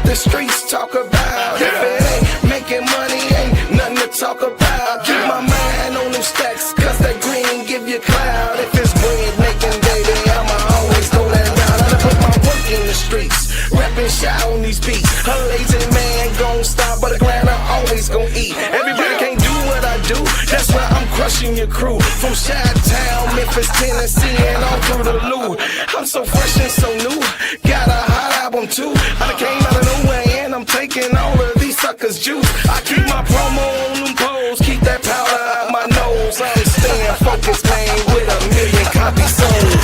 The streets talk about. If it ain't making money, ain't nothing to talk about. Keep my mind on them stacks, cause that green give you cloud. If it's bread making, baby, I'ma always go that route. I done put my work in the streets, rapping shot on these beats. A lazy man gon' stop, but a grinder always gon' eat. Everybody can't do what I do, that's why I'm crushing your crew. From Chi-Town, Memphis, Tennessee, and all through the Lou. I'm so fresh and so new, got a hot album too. I done came out of nowhere and I'm taking all of these suckers' juice. I keep my promo on them poles, keep that powder out my nose. I'm staying focused, man, with 1 million copies sold.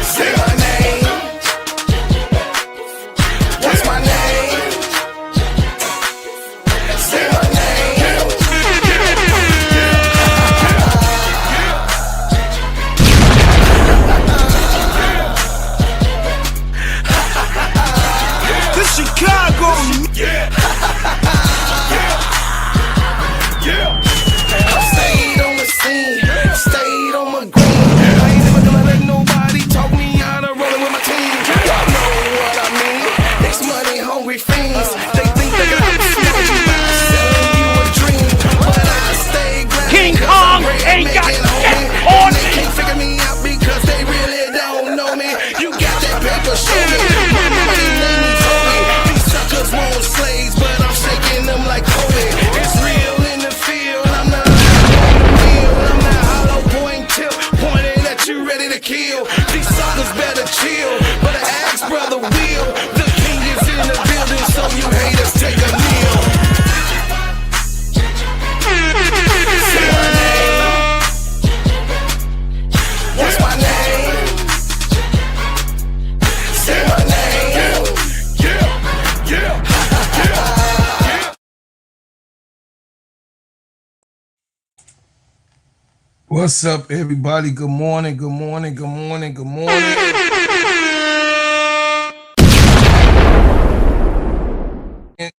Say my name. What's my name? Say my name. Chicago, yeah. I stayed on the scene, stayed on my green. I ain't never gonna let nobody talk me out of rolling with my team. Y'all know what I mean. It's money hungry fiends. They think they got to smoke you by selling you a dream, but I stay glad. King Kong ain't got shit on me. They can't figure me out because they really don't know me. You got that paper, show me. My money made me told me. Suckers want slaves, but I'm shaking them like Kobe. It's real in the field. I'm not real. I'm that hollow point tip pointing at you, ready to kill. These suckers better chill, but I ask brother Will. The king is in the building, so you haters take a kneel. Say my name. What's my name? Say my name. What's up, everybody? Good morning, good morning, good morning, good morning.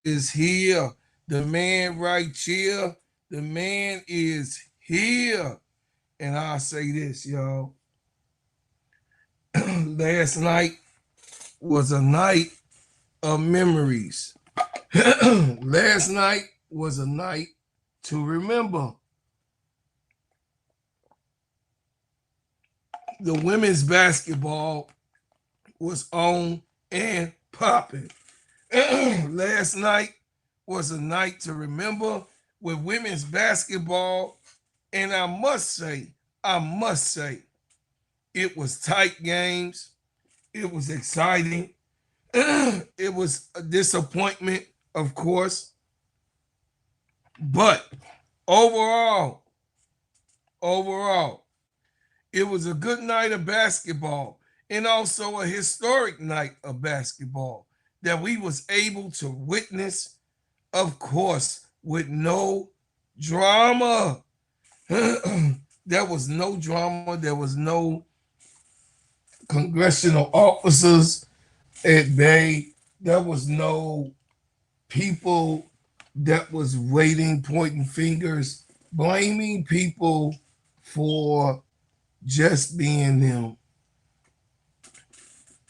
Is here. The man right here. The man is here. And I'll say this, y'all. Last night was a night of memories. Last night was a night to remember. The women's basketball was on and popping. Last night was a night to remember with women's basketball. And I must say, it was tight games. It was exciting. It was a disappointment, of course. But overall, it was a good night of basketball and also a historic night of basketball that we was able to witness, of course, with no drama. There was no drama. There was no congressional officers at bay. There was no people that was waiting, pointing fingers, blaming people for just being them,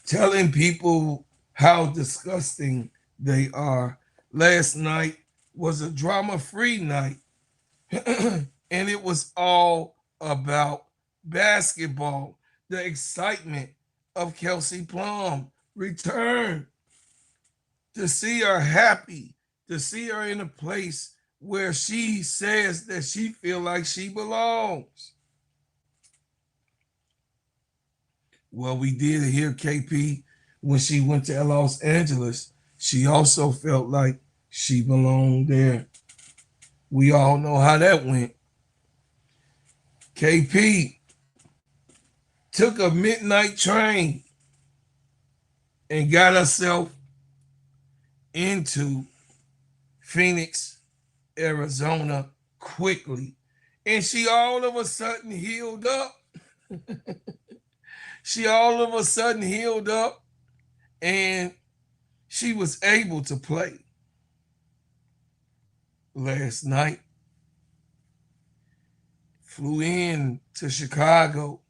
telling people how disgusting they are. Last night was a drama-free night, and it was all about basketball. The excitement of Kelsey Plum return, to see her happy, to see her in a place where she says that she feel like she belongs. Well, we did hear KP when she went to Los Angeles. She also felt like she belonged there. We all know how that went. KP took a midnight train and got herself into Phoenix, Arizona quickly. And she all of a sudden healed up. She all of a sudden healed up and she was able to play last night. Flew in to Chicago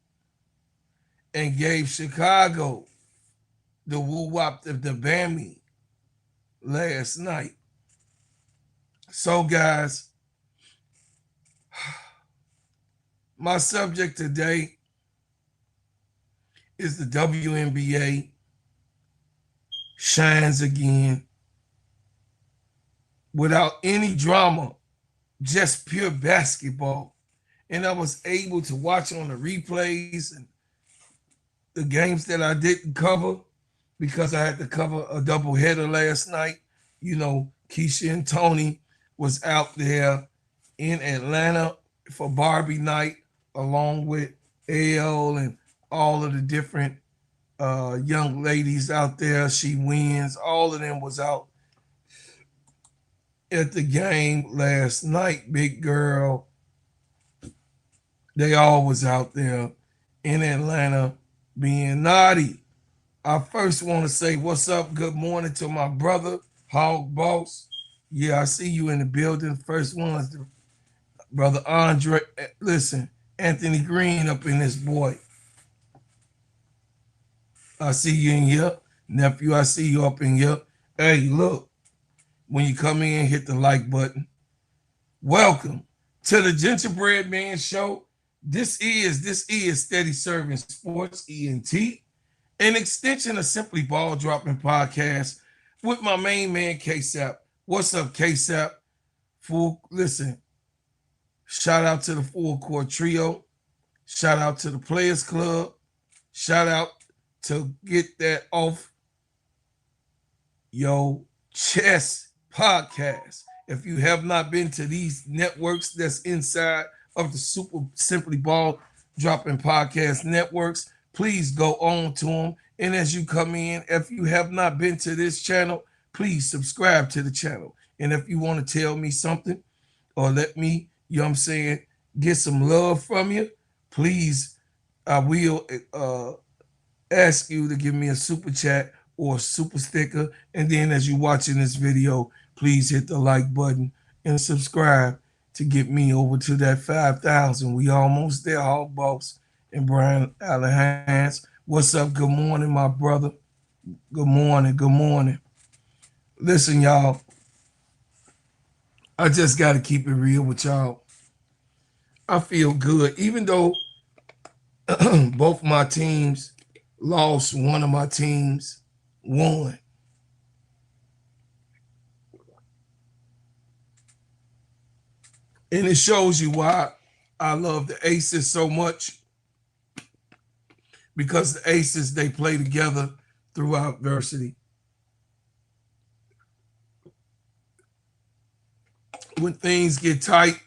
and gave Chicago the woo-wop of the Bammy last night. So, guys, my subject today is the WNBA shines again without any drama, just pure basketball. And I was able to watch on the replays and the games that I didn't cover because I had to cover a doubleheader last night. You know, Keisha and Tony was out there in Atlanta for Barbie Night along with AL and all of the different young ladies out there. She wins. All of them was out at the game last night. Big girl. They all was out there in Atlanta being naughty. I first want to say what's up, good morning to my brother, Hog Boss. Yeah, I see you in the building. First one is brother Andre. Listen, Anthony Green up in this boy. I see you in here. Nephew, I see you up in here. Hey, look, when you come in, hit the like button. Welcome to the Gingerbread Man Show. This is Steady Serving Sports ENT, an extension of Simply Ball Dropping Podcast with my main man, K-Sap. What's up, K-Sap? Listen, shout out to the Full Court Trio. Shout out to the Players Club. Shout out to Get That Off Your Chest podcast. If you have not been to these networks that's inside of the Super Simply Ball Dropping Podcast networks, please go on to them. And as you come in, if you have not been to this channel, please subscribe to the channel. And if you want to tell me something or let me, you know what I'm saying, get some love from you, please, I will ask you to give me a super chat or a super sticker. And then as you're watching this video, please hit the like button and subscribe to get me over to that 5,000. We almost there, Hog Boss and Brian Allenhans. What's up? Good morning, my brother. Good morning. Good morning. Listen, y'all, I just got to keep it real with y'all. I feel good. Even though both my teams lost, one of my teams won. And it shows you why I love the Aces so much. Because the Aces, they play together throughout adversity. When things get tight,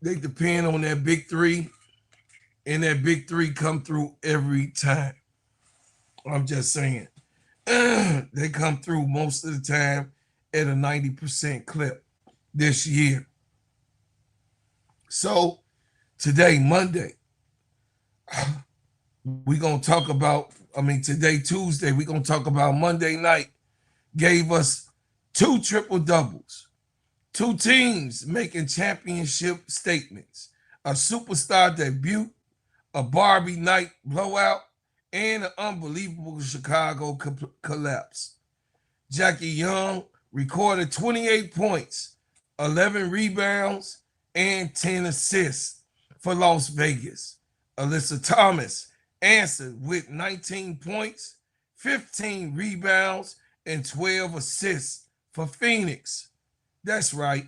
they depend on that big three. And that big three come through every time. I'm just saying. They come through most of the time at a 90% clip this year. So today, Monday, we're going to talk about, today, Tuesday, we're going to talk about Monday night. Gave us 2 triple-doubles, 2 teams making championship statements, a superstar debut, a Barbie Night blowout, and an unbelievable Chicago collapse. Jackie Young recorded 28 points, 11 rebounds, and 10 assists for Las Vegas. Alyssa Thomas answered with 19 points, 15 rebounds, and 12 assists for Phoenix. That's right,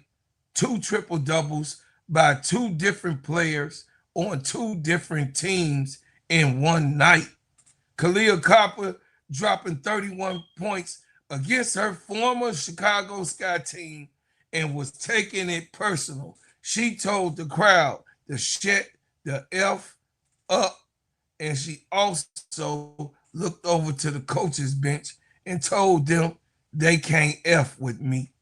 2 triple-doubles by 2 different players on 2 different teams in one night. Kahleah Copper dropping 31 points against her former Chicago Sky team and was taking it personal. She told the crowd to shut the F up, and she also looked over to the coaches bench and told them they can't F with me.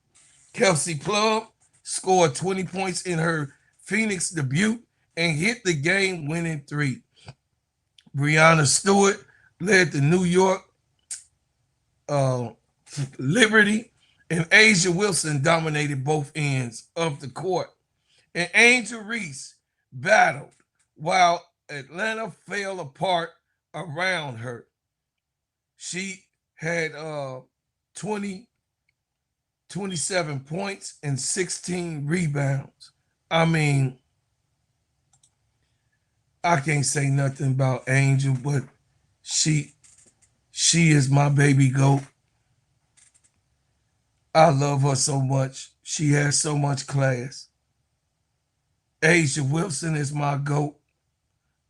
Kelsey Plum scored 20 points in her Phoenix debut and hit the game-winning 3. Breanna Stewart led the New York Liberty, and A'ja Wilson dominated both ends of the court. And Angel Reese battled while Atlanta fell apart around her. She had 27 points and 16 rebounds. I mean, I can't say nothing about Angel, but she is my baby goat. I love her so much. She has so much class. A'ja Wilson is my goat.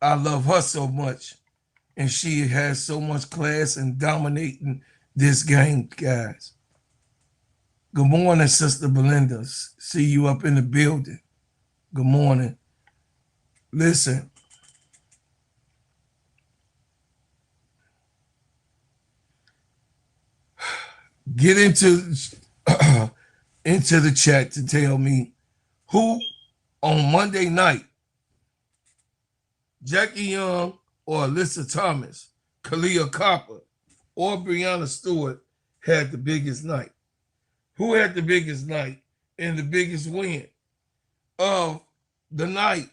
I love her so much. And she has so much class in dominating this game, guys. Good morning, Sister Belinda. See you up in the building. Good morning. Listen. Get into the chat to tell me who on Monday night, Jackie Young or Alyssa Thomas, Kahleah Copper, or Breanna Stewart had the biggest night. Who had the biggest night and the biggest win of the night?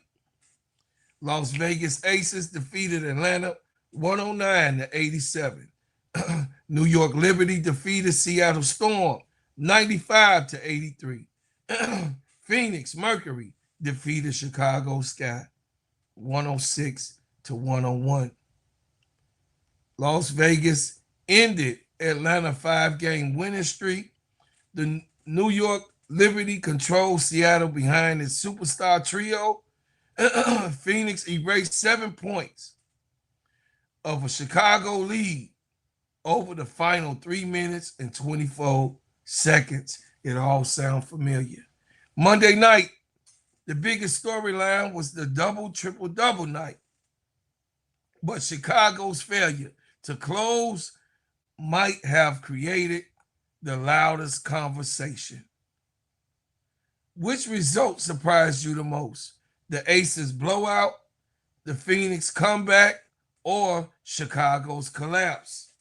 Las Vegas Aces defeated Atlanta 109-87. New York Liberty defeated Seattle Storm 95-83. Phoenix Mercury defeated Chicago Sky 106-101. Las Vegas ended Atlanta 5-game winning streak. The New York Liberty controlled Seattle behind its superstar trio. Phoenix erased 7 points of a Chicago lead over the final 3 minutes and 24 seconds. It all sounds familiar. Monday night, the biggest storyline was the triple-double night. But Chicago's failure to close might have created the loudest conversation. Which result surprised you the most? The Aces blowout, the Phoenix comeback, or Chicago's collapse?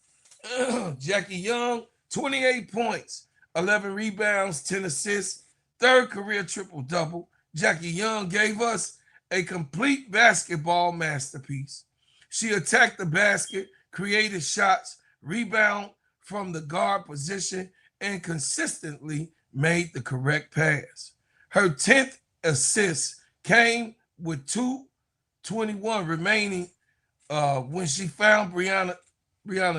Jackie Young, 28 points, 11 rebounds, 10 assists, third career triple-double. Jackie Young gave us a complete basketball masterpiece. She attacked the basket, created shots, rebound from the guard position, and consistently made the correct pass. Her 10th assist came with 2:21 remaining when she found Brianna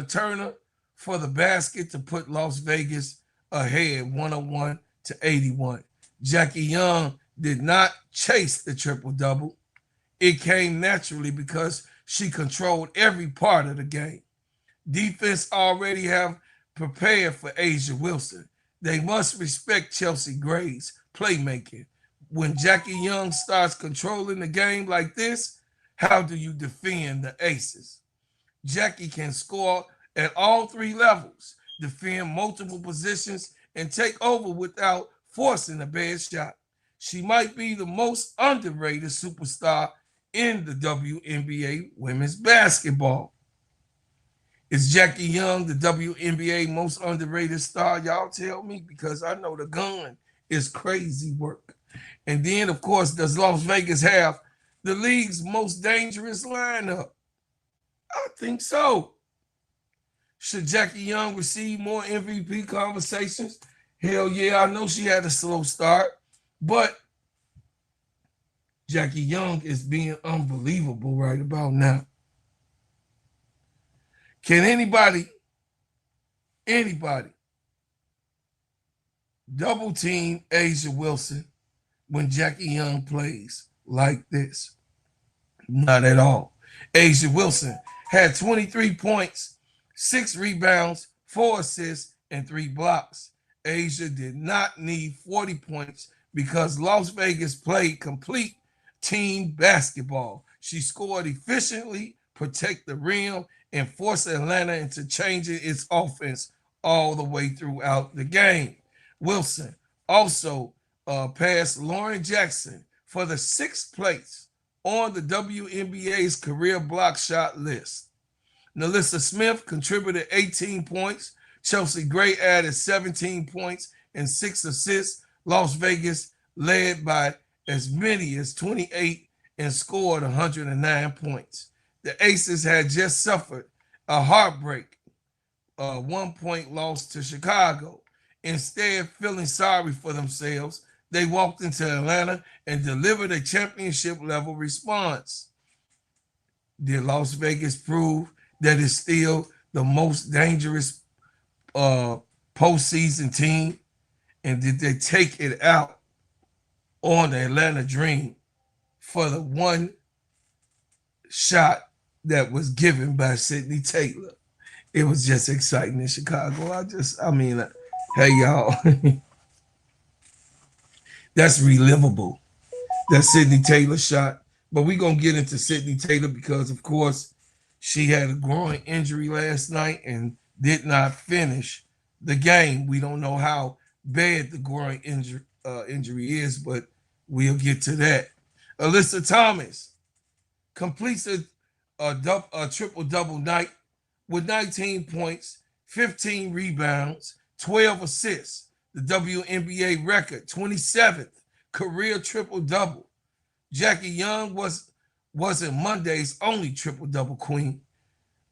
Turner for the basket to put Las Vegas ahead 101-81. Jackie Young did not chase the triple-double. It came naturally because she controlled every part of the game. Defense already have prepared for A'ja Wilson. They must respect Chelsea Gray's playmaking. When Jackie Young starts controlling the game like this, how do you defend the Aces? Jackie can score at all 3 levels, defend multiple positions, and take over without forcing a bad shot. She might be the most underrated superstar in the WNBA women's basketball. Is Jackie Young the WNBA most underrated star? Y'all tell me, because I know the gun is crazy work. And then, of course, does Las Vegas have the league's most dangerous lineup? I think so. Should Jackie Young receive more MVP conversations? Hell yeah, I know she had a slow start, but Jackie Young is being unbelievable right about now. Can anybody double team A'ja Wilson when Jackie Young plays like this? Not at all. A'ja Wilson had 23 points, 6 rebounds, 4 assists, and 3 blocks. A'ja did not need 40 points because Las Vegas played complete team basketball. She scored efficiently, protect the rim, and forced Atlanta into changing its offense all the way throughout the game. Wilson also passed Lauren Jackson for the 6th place on the WNBA's career block shot list. Nalissa Smith contributed 18 points. Chelsea Gray added 17 points and 6 assists. Las Vegas led by as many as 28 and scored 109 points. The Aces had just suffered a heartbreak, 1-point loss to Chicago. Instead, feeling sorry for themselves, they walked into Atlanta and delivered a championship-level response. Did Las Vegas prove that it's still the most dangerous postseason team? And did they take it out on the Atlanta Dream for the one shot that was given by Sydney Taylor? It was just exciting in Chicago. Hey, y'all. That's relivable, that Sydney Taylor shot. But we're going to get into Sydney Taylor because, of course, she had a groin injury last night and did not finish the game. We don't know how bad the groin injury is, but we'll get to that. Alyssa Thomas completes a triple-double night with 19 points, 15 rebounds, 12 assists, the WNBA record, 27th career triple-double. Jackie Young wasn't Monday's only triple-double queen.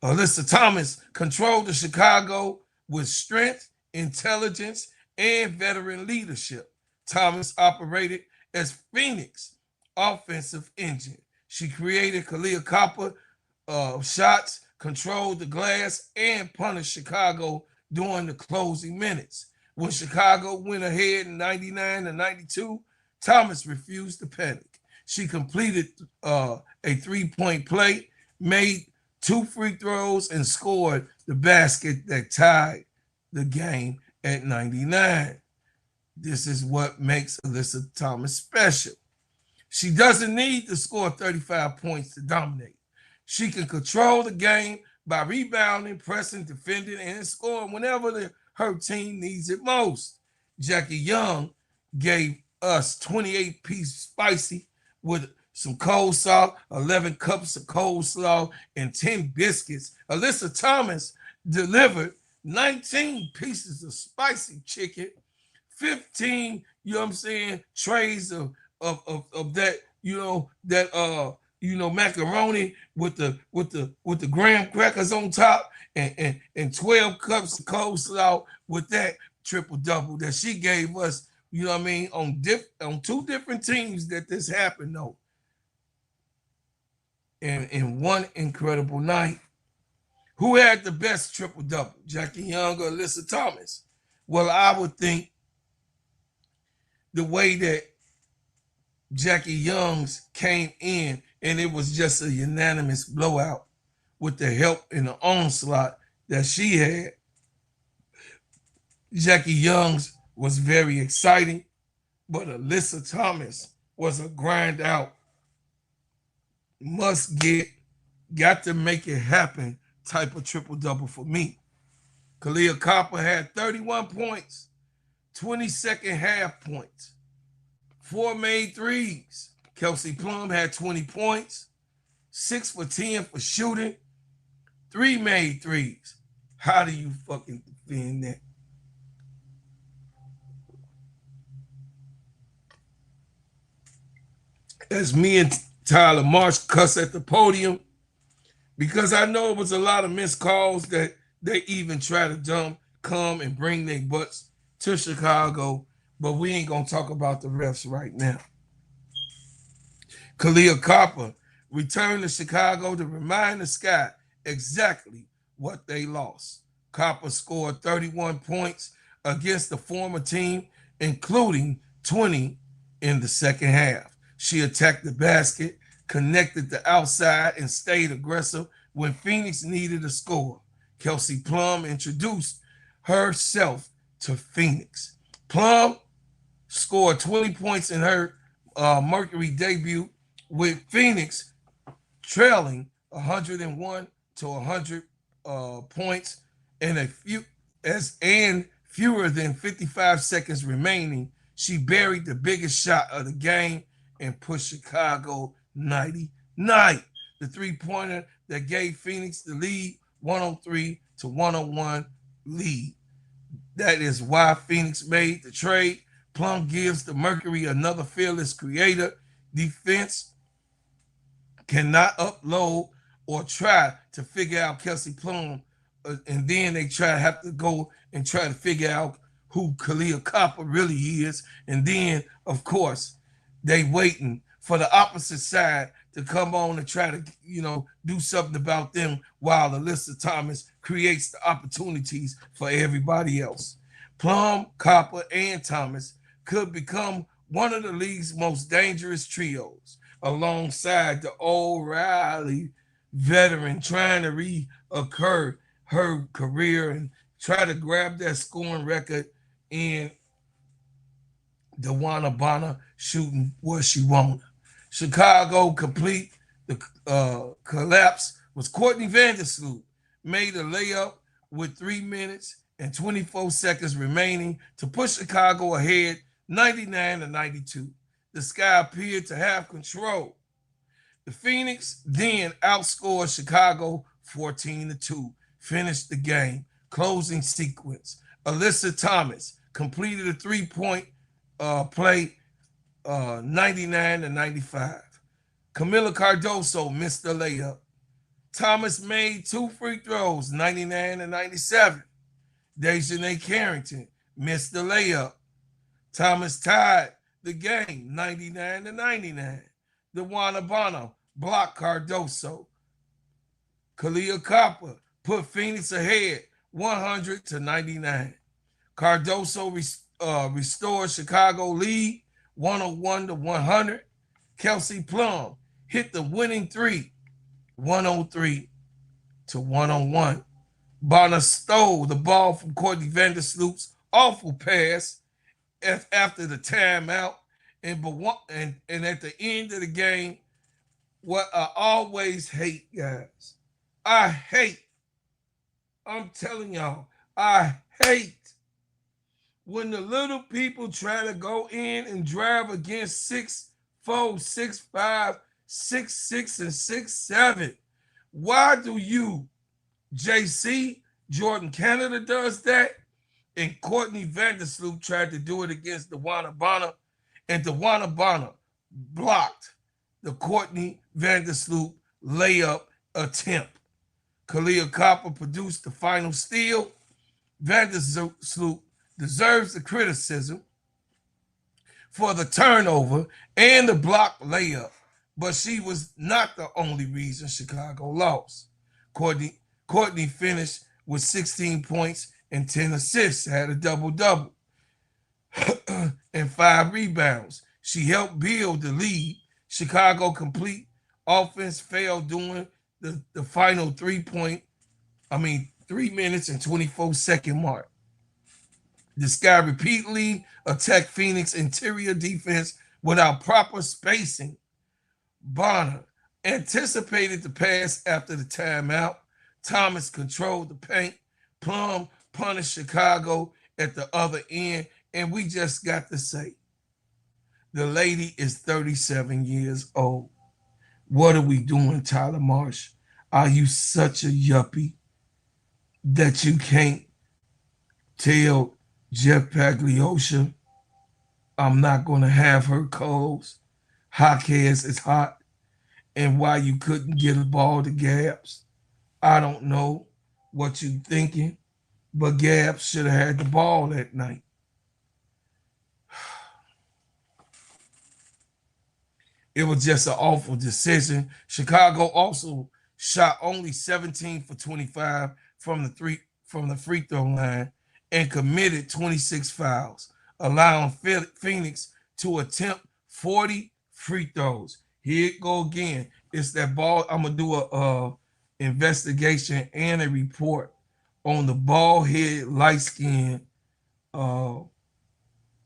Alyssa Thomas controlled the Chicago with strength, intelligence, and veteran leadership. Thomas operated as Phoenix offensive engine. She created Kahleah Copper shots, controlled the glass, and punished Chicago during the closing minutes. When Chicago went ahead in 99-92, Thomas refused to panic. She completed a three-point play, made 2 free throws, and scored the basket that tied the game at 99. This is what makes Alyssa Thomas special. She doesn't need to score 35 points to dominate. She can control the game by rebounding, pressing, defending, and scoring whenever her team needs it most. Jackie Young gave us 28-piece spicy with some coleslaw, 11 cups of coleslaw, and 10 biscuits. Alyssa Thomas delivered 19 pieces of spicy chicken, 15, trays of that, macaroni with the graham crackers on top, and 12 cups of coleslaw with that triple-double that she gave us, on 2 different teams that this happened, though. And in one incredible night. Who had the best triple-double, Jackie Young or Alyssa Thomas? Well, I would think the way that Jackie Young's came in, and it was just a unanimous blowout with the help and the onslaught that she had. Jackie Young's was very exciting, but Alyssa Thomas was a grind out, must get, got to make it happen type of triple-double for me. Kahleah Copper had 31 points, 20 second half points, 4 made threes. Kelsey Plum had 20 points, 6 for 10 for shooting, 3 made threes. How do you fucking defend that? As me and Tyler Marsh cuss at the podium, because I know it was a lot of missed calls that they even try to come and bring their butts to Chicago, but we ain't gonna talk about the refs right now. Kahleah Copper returned to Chicago to remind the Sky exactly what they lost. Copper scored 31 points against the former team, including 20 in the second half. She attacked the basket, connected the outside, and stayed aggressive when Phoenix needed a score. Kelsey Plum introduced herself to Phoenix. Plum scored 20 points in her Mercury debut, with Phoenix trailing 101 to 100 points and fewer than 55 seconds remaining. She buried the biggest shot of the game and pushed Chicago night. The three-pointer that gave Phoenix the lead, 103-101 lead. That is why Phoenix made the trade. Plum gives the Mercury another fearless creator. Defense cannot upload or try to figure out Kelsey Plum, and then they have to go and try to figure out who Kahleah Copper really is. And then, of course, they waiting for the opposite side to come on and try to, do something about them while Alyssa Thomas creates the opportunities for everybody else. Plum, Copper, and Thomas could become one of the league's most dangerous trios, alongside the O'Reilly veteran trying to reoccur her career and try to grab that scoring record, and WNBA shooting what she wanted. Chicago complete the collapse was Courtney Vandersloot, made a layup with 3 minutes and 24 seconds remaining to push Chicago ahead 99-92. The Sky appeared to have control. The Phoenix then outscored Chicago 14-2, finished the game. Closing sequence. Alyssa Thomas completed a three-point play 99-95. Kamilla Cardoso missed the layup. Thomas made 2 free throws, 99-97. Dejanay Carrington missed the layup. Thomas tied the game, 99-99. WNBA blocked Cardoso. Kahleah Copper put Phoenix ahead, 100-99. Cardoso restored Chicago lead, 101-100. Kelsey Plum hit the winning three, 103-101. Bonner stole the ball from Courtney Vandersloot's awful pass after the timeout. And at the end of the game, what I always hate, guys, I'm telling y'all, I hate when the little people try to go in and drive against 6'4", 6'5", 6'6", and 6'7". Why do you, JC, Jordan Canada does that, and Courtney Vandersloot tried to do it against WNBA, and WNBA blocked the Courtney Vandersloot layup attempt. Kahleah Copper produced the final steal. Vandersloot deserves the criticism for the turnover and the blocked layup, but she was not the only reason Chicago lost. Courtney finished with 16 points and 10 assists, had a double-double, and 5 rebounds. She helped build the lead. Chicago complete offense failed during the final 3 minutes and 24-second mark. The Sky repeatedly attacked Phoenix interior defense without proper spacing. Bonner anticipated the pass after the timeout. Thomas controlled the paint. Plum punished Chicago at the other end. And we just got to say, the lady is 37 years old. What are we doing, Tyler Marsh? Are you such a yuppie that you can't tell Jeff Pagliosha, I'm not going to have her clothes? Hawkheads is hot. And why you couldn't get a ball to Gabs? I don't know what you thinking, but Gabs should have had the ball that night. It was just an awful decision. Chicago also shot only 17 for 25 from the free throw line and committed 26 fouls, allowing Phoenix to attempt 40 free throws. Here it go again. It's that ball. I'm gonna do a investigation and a report on the bald head, light skinned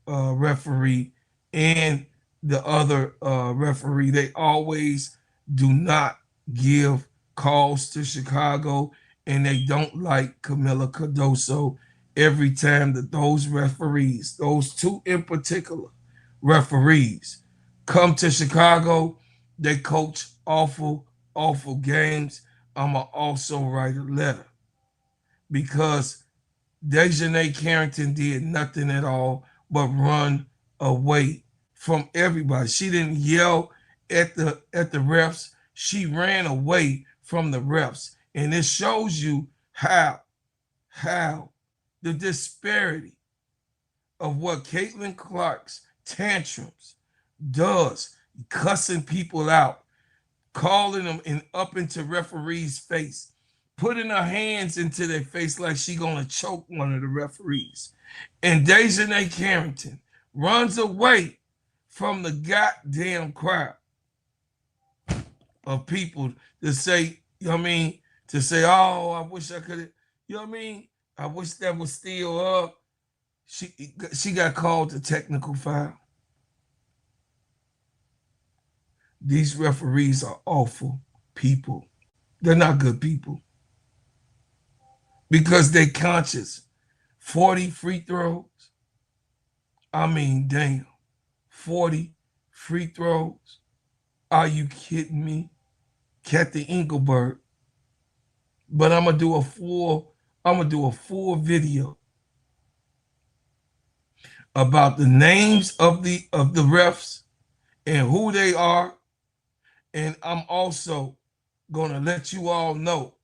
referee and the other referee. They always do not give calls to Chicago, and they don't like Kamilla Cardoso. Every time that those referees, those two in particular referees, come to Chicago, They coach awful, awful games. I'ma also write a letter because Dejanay Carrington did nothing at all but run away from everybody. She didn't yell at the refs. She ran away from the refs. And it shows you how the disparity of what Caitlin Clark's tantrums does, cussing people out, calling them and up into referees' face, putting her hands into their face like she gonna choke one of the referees. And Dejanay Carrington runs away from the goddamn crowd of people to say, you know what I mean, to say, oh, I wish I could have, you know what I mean? I wish that was still up. She got called a technical foul. These referees are awful people. They're not good people because they conscious. 40 free throws. I mean, damn. 40 free throws. Are you kidding me? Kathy Engelberg. But I'm gonna do a full video about the names of the refs and who they are. And I'm also gonna let you all know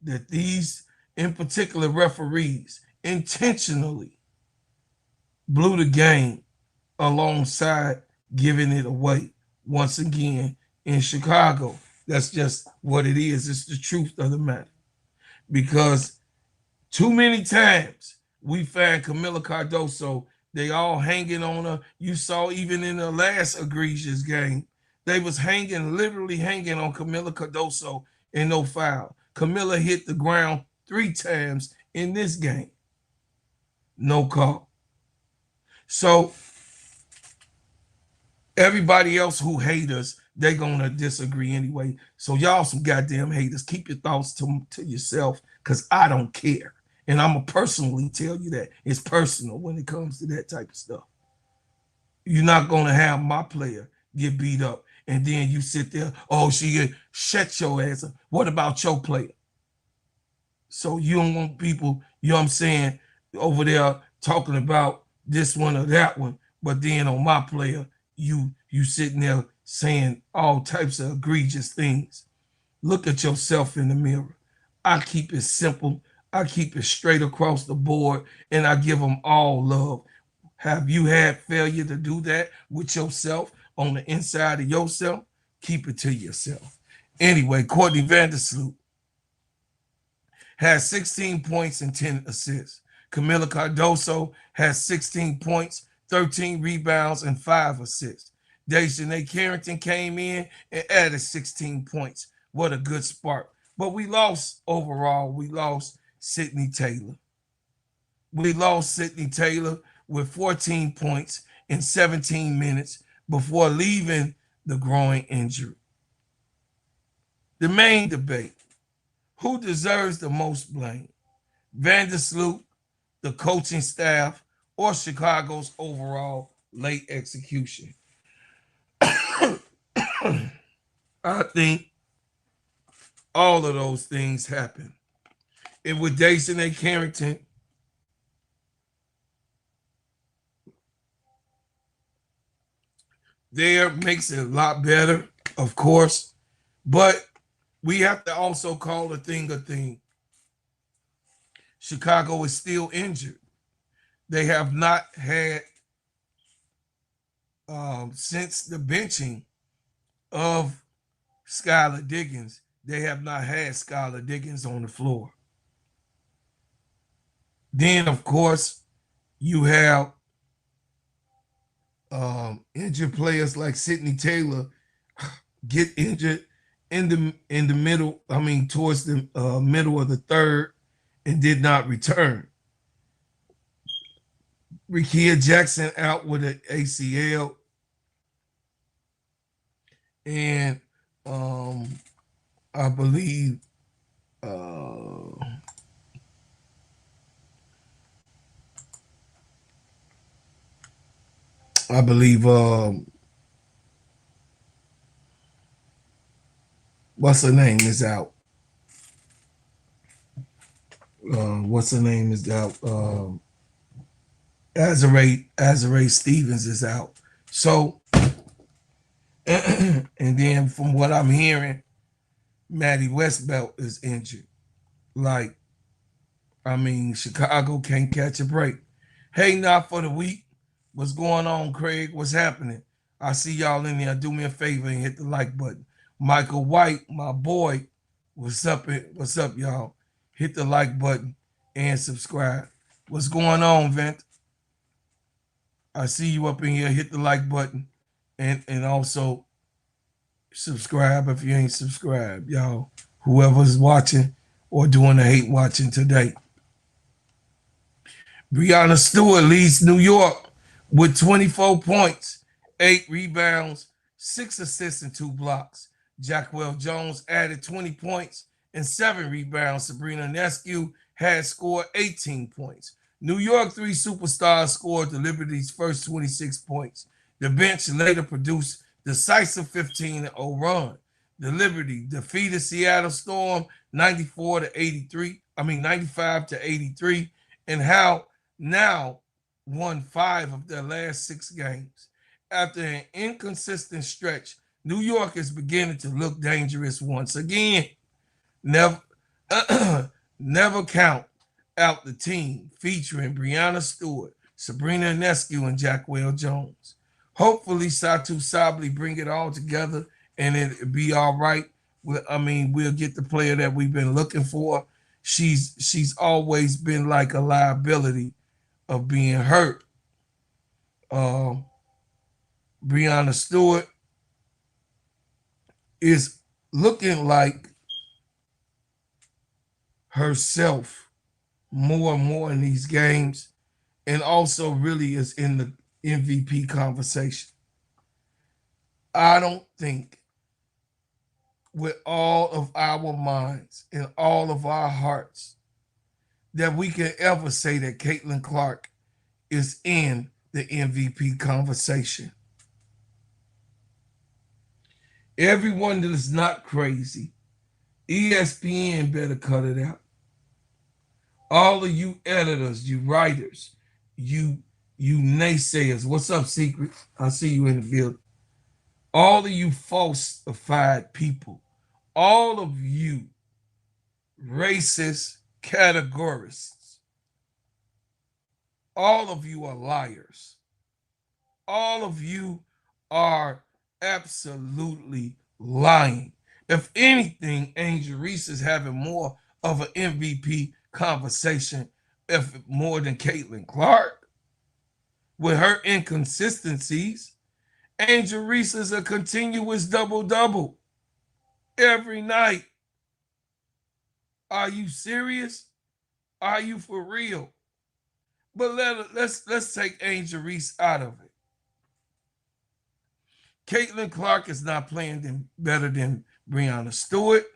that these in particular referees intentionally blew the game alongside giving it away once again in Chicago. That's just what it is. It's the truth of the matter. Because too many times we find Kamilla Cardoso, they all hanging on her. You saw even in the last egregious game, they was literally hanging on Kamilla Cardoso and no foul. Kamilla hit the ground 3 times in this game. No call. So everybody else who hate us, they're gonna disagree anyway. So y'all some goddamn haters. Keep your thoughts to yourself, because I don't care. And I'm gonna personally tell you that. It's personal when it comes to that type of stuff. You're not gonna have my player get beat up and then you sit there, oh, shut your ass up. What about your player? So you don't want people, you know what I'm saying, over there talking about this one or that one, but then on my player, you sitting there saying all types of egregious things. Look at yourself in the mirror. I keep it simple. I keep it straight across the board, and I give them all love. Have you had failure to do that with yourself on the inside of yourself? Keep it to yourself. Anyway, Courtney Vandersloot has 16 points and 10 assists. Kamilla Cardoso has 16 points, 13 rebounds, and 5 assists. Dejanay Carrington came in and added 16 points. What a good spark. But we lost overall. We lost Sydney Taylor. We lost Sydney Taylor with 14 points in 17 minutes before leaving the groin injury. The main debate: who deserves the most blame? Vandersloot, the coaching staff, or Chicago's overall late execution? I think all of those things happen. And with Dejanay Carrington, there makes it a lot better, of course, but we have to also call a thing a thing. Chicago is still injured. They have not had, since the benching of Skylar Diggins, they have not had Skylar Diggins on the floor. Then, of course, you have injured players like Sydney Taylor get injured in the middle. I mean, towards the middle of the third, and did not return. Rickea Jackson out with an ACL, and I believe what's her name is out. What's her name is out. Azare Stevens is out. So, and then from what I'm hearing, Maddie Westbelt is injured. Like, I mean, Chicago can't catch a break. Hey, not for the week. What's going on, Craig? What's happening? I see y'all in there. Do me a favor and hit the like button. Michael White, my boy, what's up? What's up, y'all? Hit the like button and subscribe. What's going on, Vent? I see you up in here. Hit the like button and also subscribe if you ain't subscribed, y'all. Whoever's watching or doing the hate watching today. Breanna Stewart leads New York with 24 points, 8 rebounds, 6 assists, and 2 blocks. Jacquel Jones added 20 points and 7 rebounds. Sabrina Ionescu had scored 18 points. New York 3 superstars scored the Liberty's first 26 points. The bench later produced decisive 15-0 run. The Liberty defeated Seattle Storm 95 to 83, and how now won 5 of their last 6 games. After an inconsistent stretch, New York is beginning to look dangerous once again. Never count out the team featuring Breanna Stewart, Sabrina Ionescu, and Jacquel Jones. Hopefully, Satu Sabally bring it all together and it'll be all right. We'll get the player that we've been looking for. She's always been like a liability of being hurt. Breanna Stewart is looking like herself more and more in these games, and also really is in the MVP conversation. I don't think with all of our minds and all of our hearts that we can ever say that Caitlin Clark is in the MVP conversation. Everyone that is not crazy, ESPN better cut it out. All of you editors, you writers, you naysayers, what's up, Secrets? I see you in the building. All of you falsified people, all of you racist categorists, all of you are liars. All of you are absolutely lying. If anything, Angel Reese is having more of an MVP conversation, if more than Caitlin Clark. With her inconsistencies, Angel Reese is a continuous double-double every night. Are you serious? Are you for real? But let's take Angel Reese out of it. Caitlin Clark is not playing better than Breanna Stewart.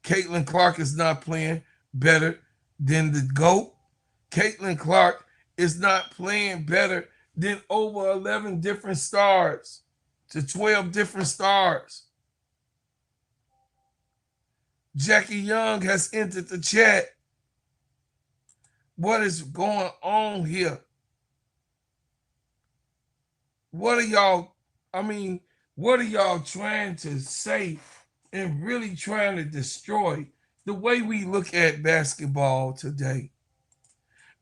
Caitlin Clark is not playing better than the GOAT. Caitlin Clark is not playing better than over 11 different stars to 12 different stars. Jackie Young has entered the chat. What is going on here? What are y'all trying to say and really trying to destroy the way we look at basketball today?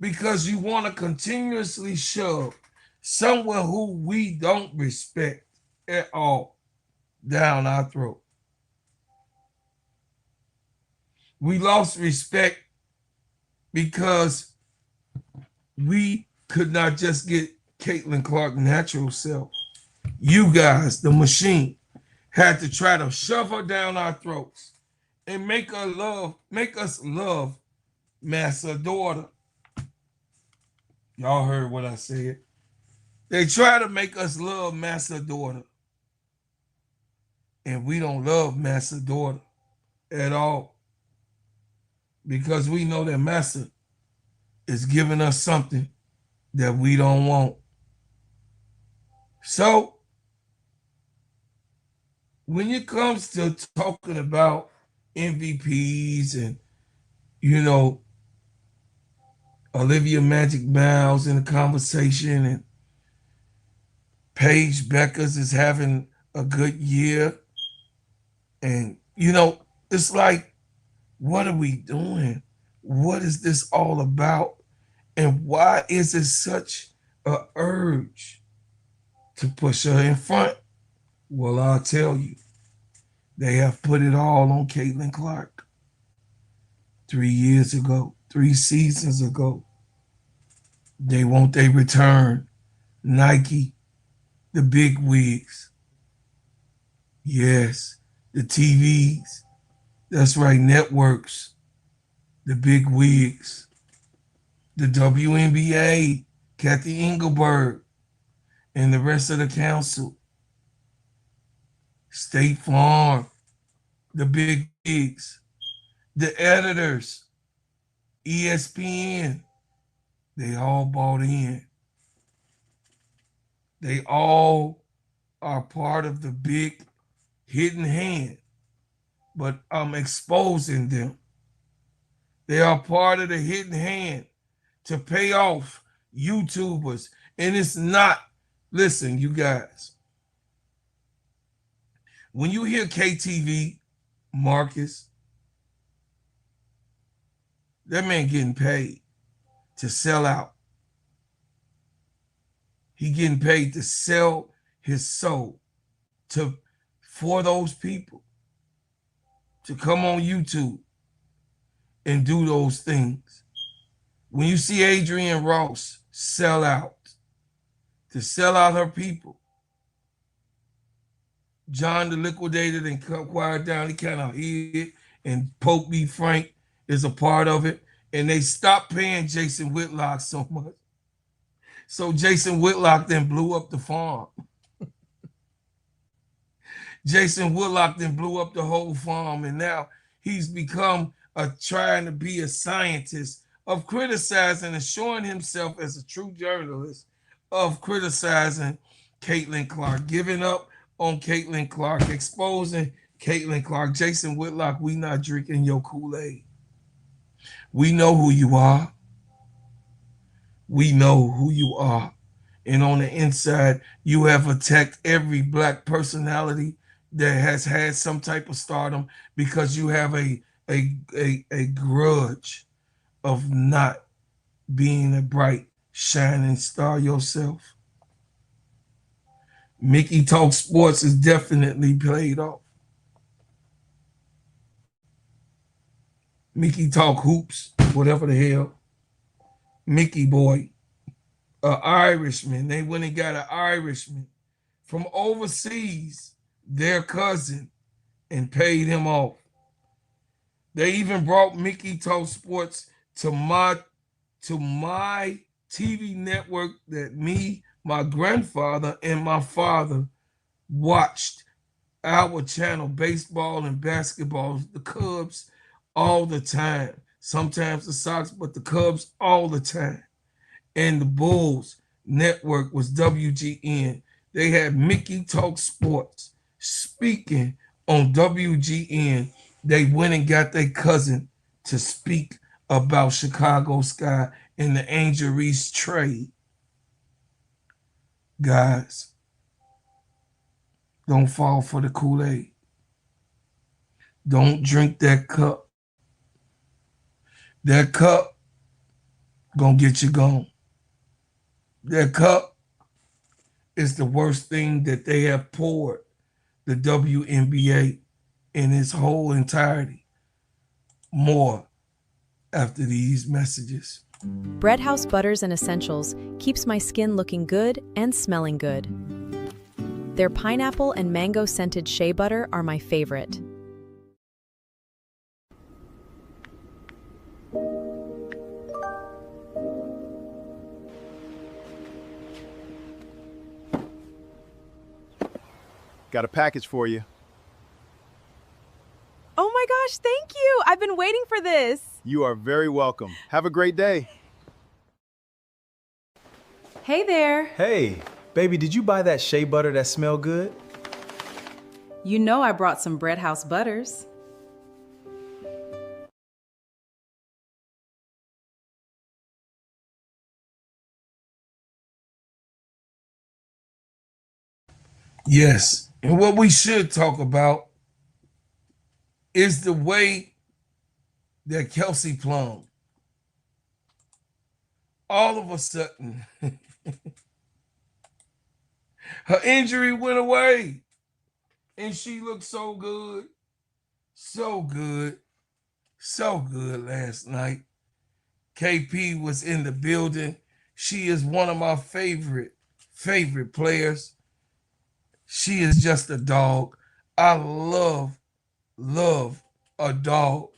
Because you want to continuously shove someone who we don't respect at all down our throat. We lost respect because we could not just get Caitlin Clark's natural self. You guys, the machine, had to try to shove her down our throats and make us love Massa daughter. Y'all heard what I said. They try to make us love Massa daughter. And we don't love Massa daughter at all. Because we know that Massa is giving us something that we don't want. So, when it comes to talking about MVPs and, you know, Olivia Magic Miles in the conversation, and Paige Beckers is having a good year. And, you know, it's like, what are we doing? What is this all about? And why is it such a urge to push her in front? Well, I'll tell you, they have put it all on Caitlin Clark 3 years ago, 3 seasons ago. They want their return. Nike, the big wigs. Yes, the TVs. That's right, networks, the big wigs. The WNBA, Kathy Engelberg, and the rest of the council. State Farm, the big wigs. The editors, ESPN, they all bought in. They all are part of the big hidden hand, but I'm exposing them. They are part of the hidden hand to pay off YouTubers. And it's not, listen, you guys, when you hear KTV, Marcus, that man getting paid to sell out. He getting paid to sell his soul for those people to come on YouTube and do those things. When you see Adrienne Ross sell out, to sell out her people, John the Liquidator and Quiet Down, he kind of hid, and Pope B. Frank is a part of it. And they stopped paying Jason Whitlock so much. So Jason Whitlock then blew up the farm. Jason Whitlock then blew up the whole farm, and now he's become trying to be a scientist of criticizing and showing himself as a true journalist of criticizing Caitlin Clark, giving up on Caitlin Clark, exposing Caitlin Clark. Jason Whitlock, we not drinking your Kool-Aid. We know who you are. We know who you are. And on the inside, you have attacked every Black personality that has had some type of stardom because you have a grudge of not being a bright, shining star yourself. Mickey Talk Sports is definitely played off. Mickey Talk Hoops, whatever the hell. Mickey Boy, an Irishman. They went and got an Irishman from overseas, their cousin, and paid him off. They even brought Mickey Talk Sports to my TV network that me, my grandfather, and my father watched our channel, baseball and basketball, the Cubs all the time. Sometimes the Sox, but the Cubs all the time. And the Bulls network was WGN. They had Mickey Talk Sports speaking on WGN. They went and got their cousin to speak about Chicago Sky and the Angel Reese trade. Guys, don't fall for the Kool-Aid. Don't drink that cup. That cup gonna get you gone. That cup is the worst thing that they have poured the WNBA in its whole entirety. More after these messages. Bread House Butters and Essentials keeps my skin looking good and smelling good. Their pineapple and mango scented shea butter are my favorite. Got a package for you. Oh my gosh, thank you! I've been waiting for this. You are very welcome. Have a great day. Hey there. Hey, baby, did you buy that shea butter that smell good? You know I brought some Bread House Butters. Yes. And what we should talk about is the way that Kelsey Plum, all of a sudden, her injury went away. And she looked so good, so good, so good last night. KP was in the building. She is one of my favorite players. She is just a dog. I love a dog.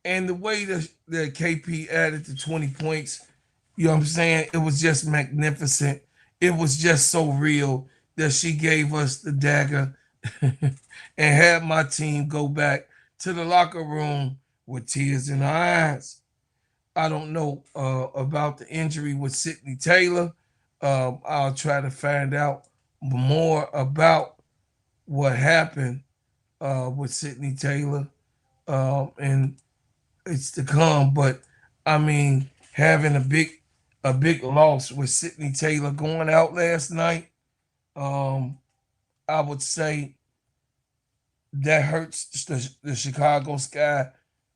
And the way that KP added the 20 points, you know what I'm saying? It was just magnificent. It was just so real that she gave us the dagger and had my team go back to the locker room with tears in her eyes. I don't know about the injury with Sydney Taylor. I'll try to find out more about what happened with Sydney Taylor, and it's to come. But I mean, having a big loss with Sydney Taylor going out last night, I would say that hurts the Chicago Sky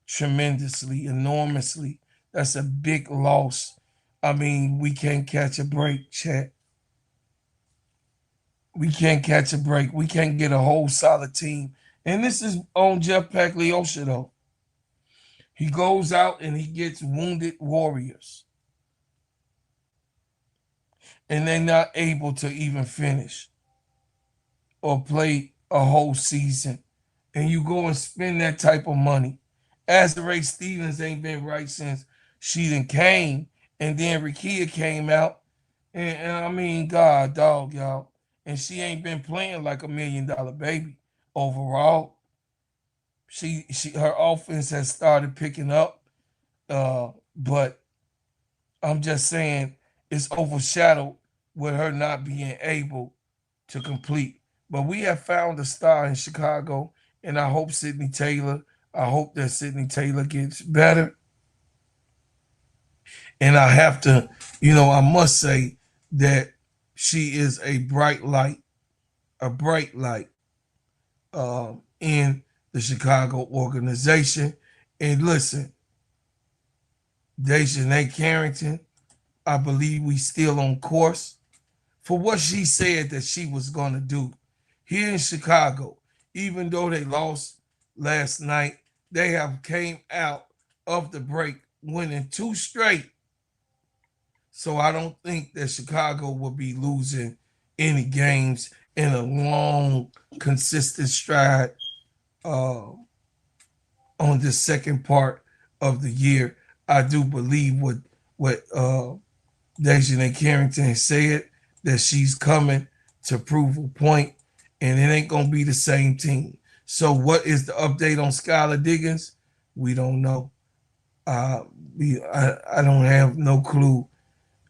tremendously, enormously. That's a big loss. I mean, we can't catch a break, chat. We can't catch a break. We can't get a whole solid team. And this is on Jeff Pagliosha, though. He goes out and he gets wounded warriors. And they're not able to even finish or play a whole season. And you go and spend that type of money. Azarae Stevens ain't been right since she done came. And then Rikia came out. And I mean, God, dog, y'all. And she ain't been playing like $1 million baby overall. Her offense has started picking up. But I'm just saying it's overshadowed with her not being able to complete. But we have found a star in Chicago, and I hope I hope that Sydney Taylor gets better. And I have to, I must say that she is a bright light in the Chicago organization. And listen, Dejanay Carrington, I believe we still on course for what she said that she was going to do here in Chicago. Even though they lost last night, they have came out of the break winning 2 straight. So I don't think that Chicago will be losing any games in a long, consistent stride on the second part of the year. I do believe what Dejanay Carrington said, that she's coming to prove a point, and it ain't going to be the same team. So what is the update on Skylar Diggins? We don't know. I don't have no clue.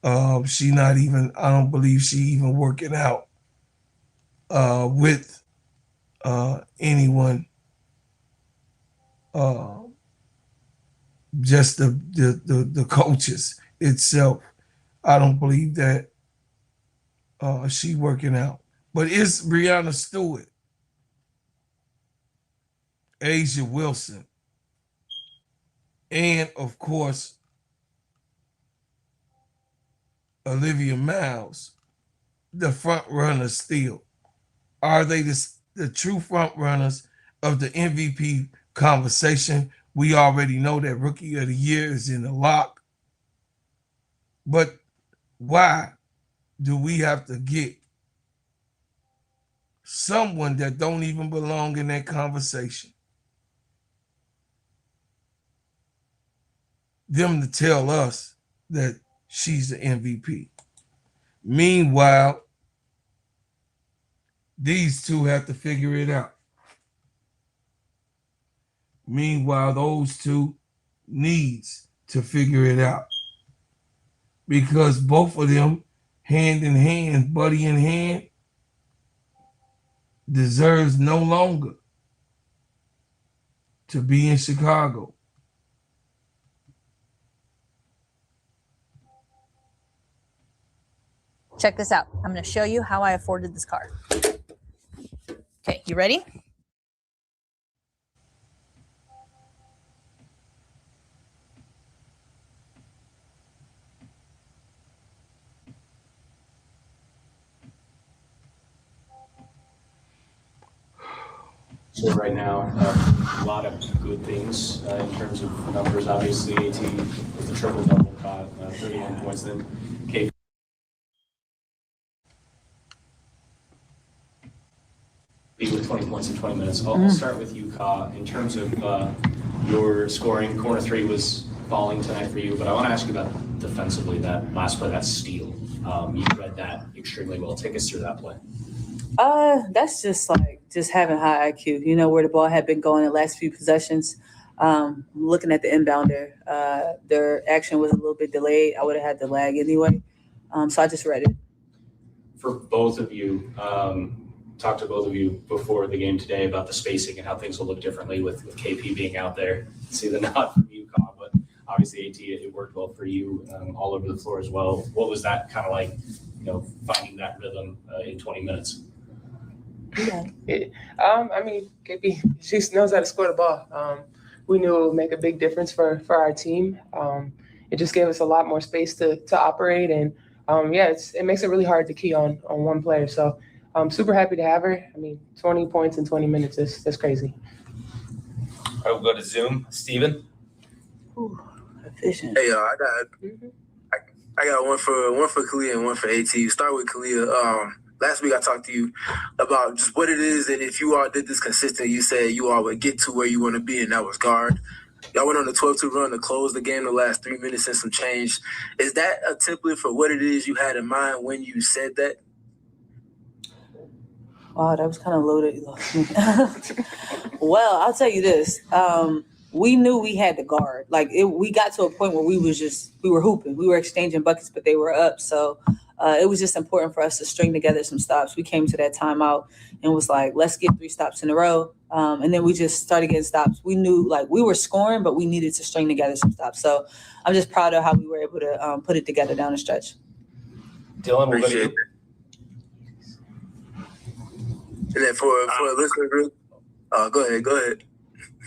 I don't believe she even working out with anyone. Just the coaches itself. I don't believe that she working out. But it's Breanna Stewart, Asia Wilson, and of course Olivia Miles, the front runners still. Are they the true front runners of the MVP conversation? We already know that Rookie of the Year is in the lock. But why do we have to get someone that don't even belong in that conversation, them to tell us that she's the MVP? Meanwhile, these two have to figure it out. Meanwhile, those two needs to figure it out, because both of them, hand in hand, buddy in hand, deserves no longer to be in Chicago. Check this out. I'm going to show you how I afforded this car. You ready? So right now, a lot of good things in terms of numbers. Obviously, AT with the triple-double caught 31 points. Then KP with 20 points in 20 minutes. I'll start with you, Ka. In terms of your scoring, corner three was falling tonight for you, but I want to ask you about defensively, that last play, that steal. You read that extremely well. Take us through that play. That's just having high IQ. You know where the ball had been going the last few possessions. Looking at the inbounder, their action was a little bit delayed. I would have had the lag anyway. So I just read it. For both of you, talked to both of you before the game today about the spacing and how things will look differently with KP being out there. See the nod from you, Ka, but obviously AT, it worked well for you all over the floor as well. What was that kind of like, finding that rhythm in 20 minutes? I mean, KP, she knows how to score the ball. We knew it would make a big difference for our team. It just gave us a lot more space to operate, and it makes it really hard to key on one player. So I'm super happy to have her. I mean, 20 points in 20 minutes is crazy. All right, we'll go to Zoom. Steven. Efficient. Hey, I got one for Kahleah and one for AT. Start with Kahleah. Last week I talked to you about just what it is, and if you all did this consistently, you said you all would get to where you want to be, and that was guard. Y'all went on a 12-2 run to close the game the last 3 minutes and some change. Is that a template for what it is you had in mind when you said that? Wow, that was kind of loaded. Well, I'll tell you this. We knew we had the guard. We got to a point where we were hooping. We were exchanging buckets, but they were up. So it was just important for us to string together some stops. We came to that timeout and was like, let's get 3 stops in a row. And then we just started getting stops. We knew we were scoring, but we needed to string together some stops. So I'm just proud of how we were able to put it together down the stretch. Dylan, we'll go to you. And then for a listener group, go ahead.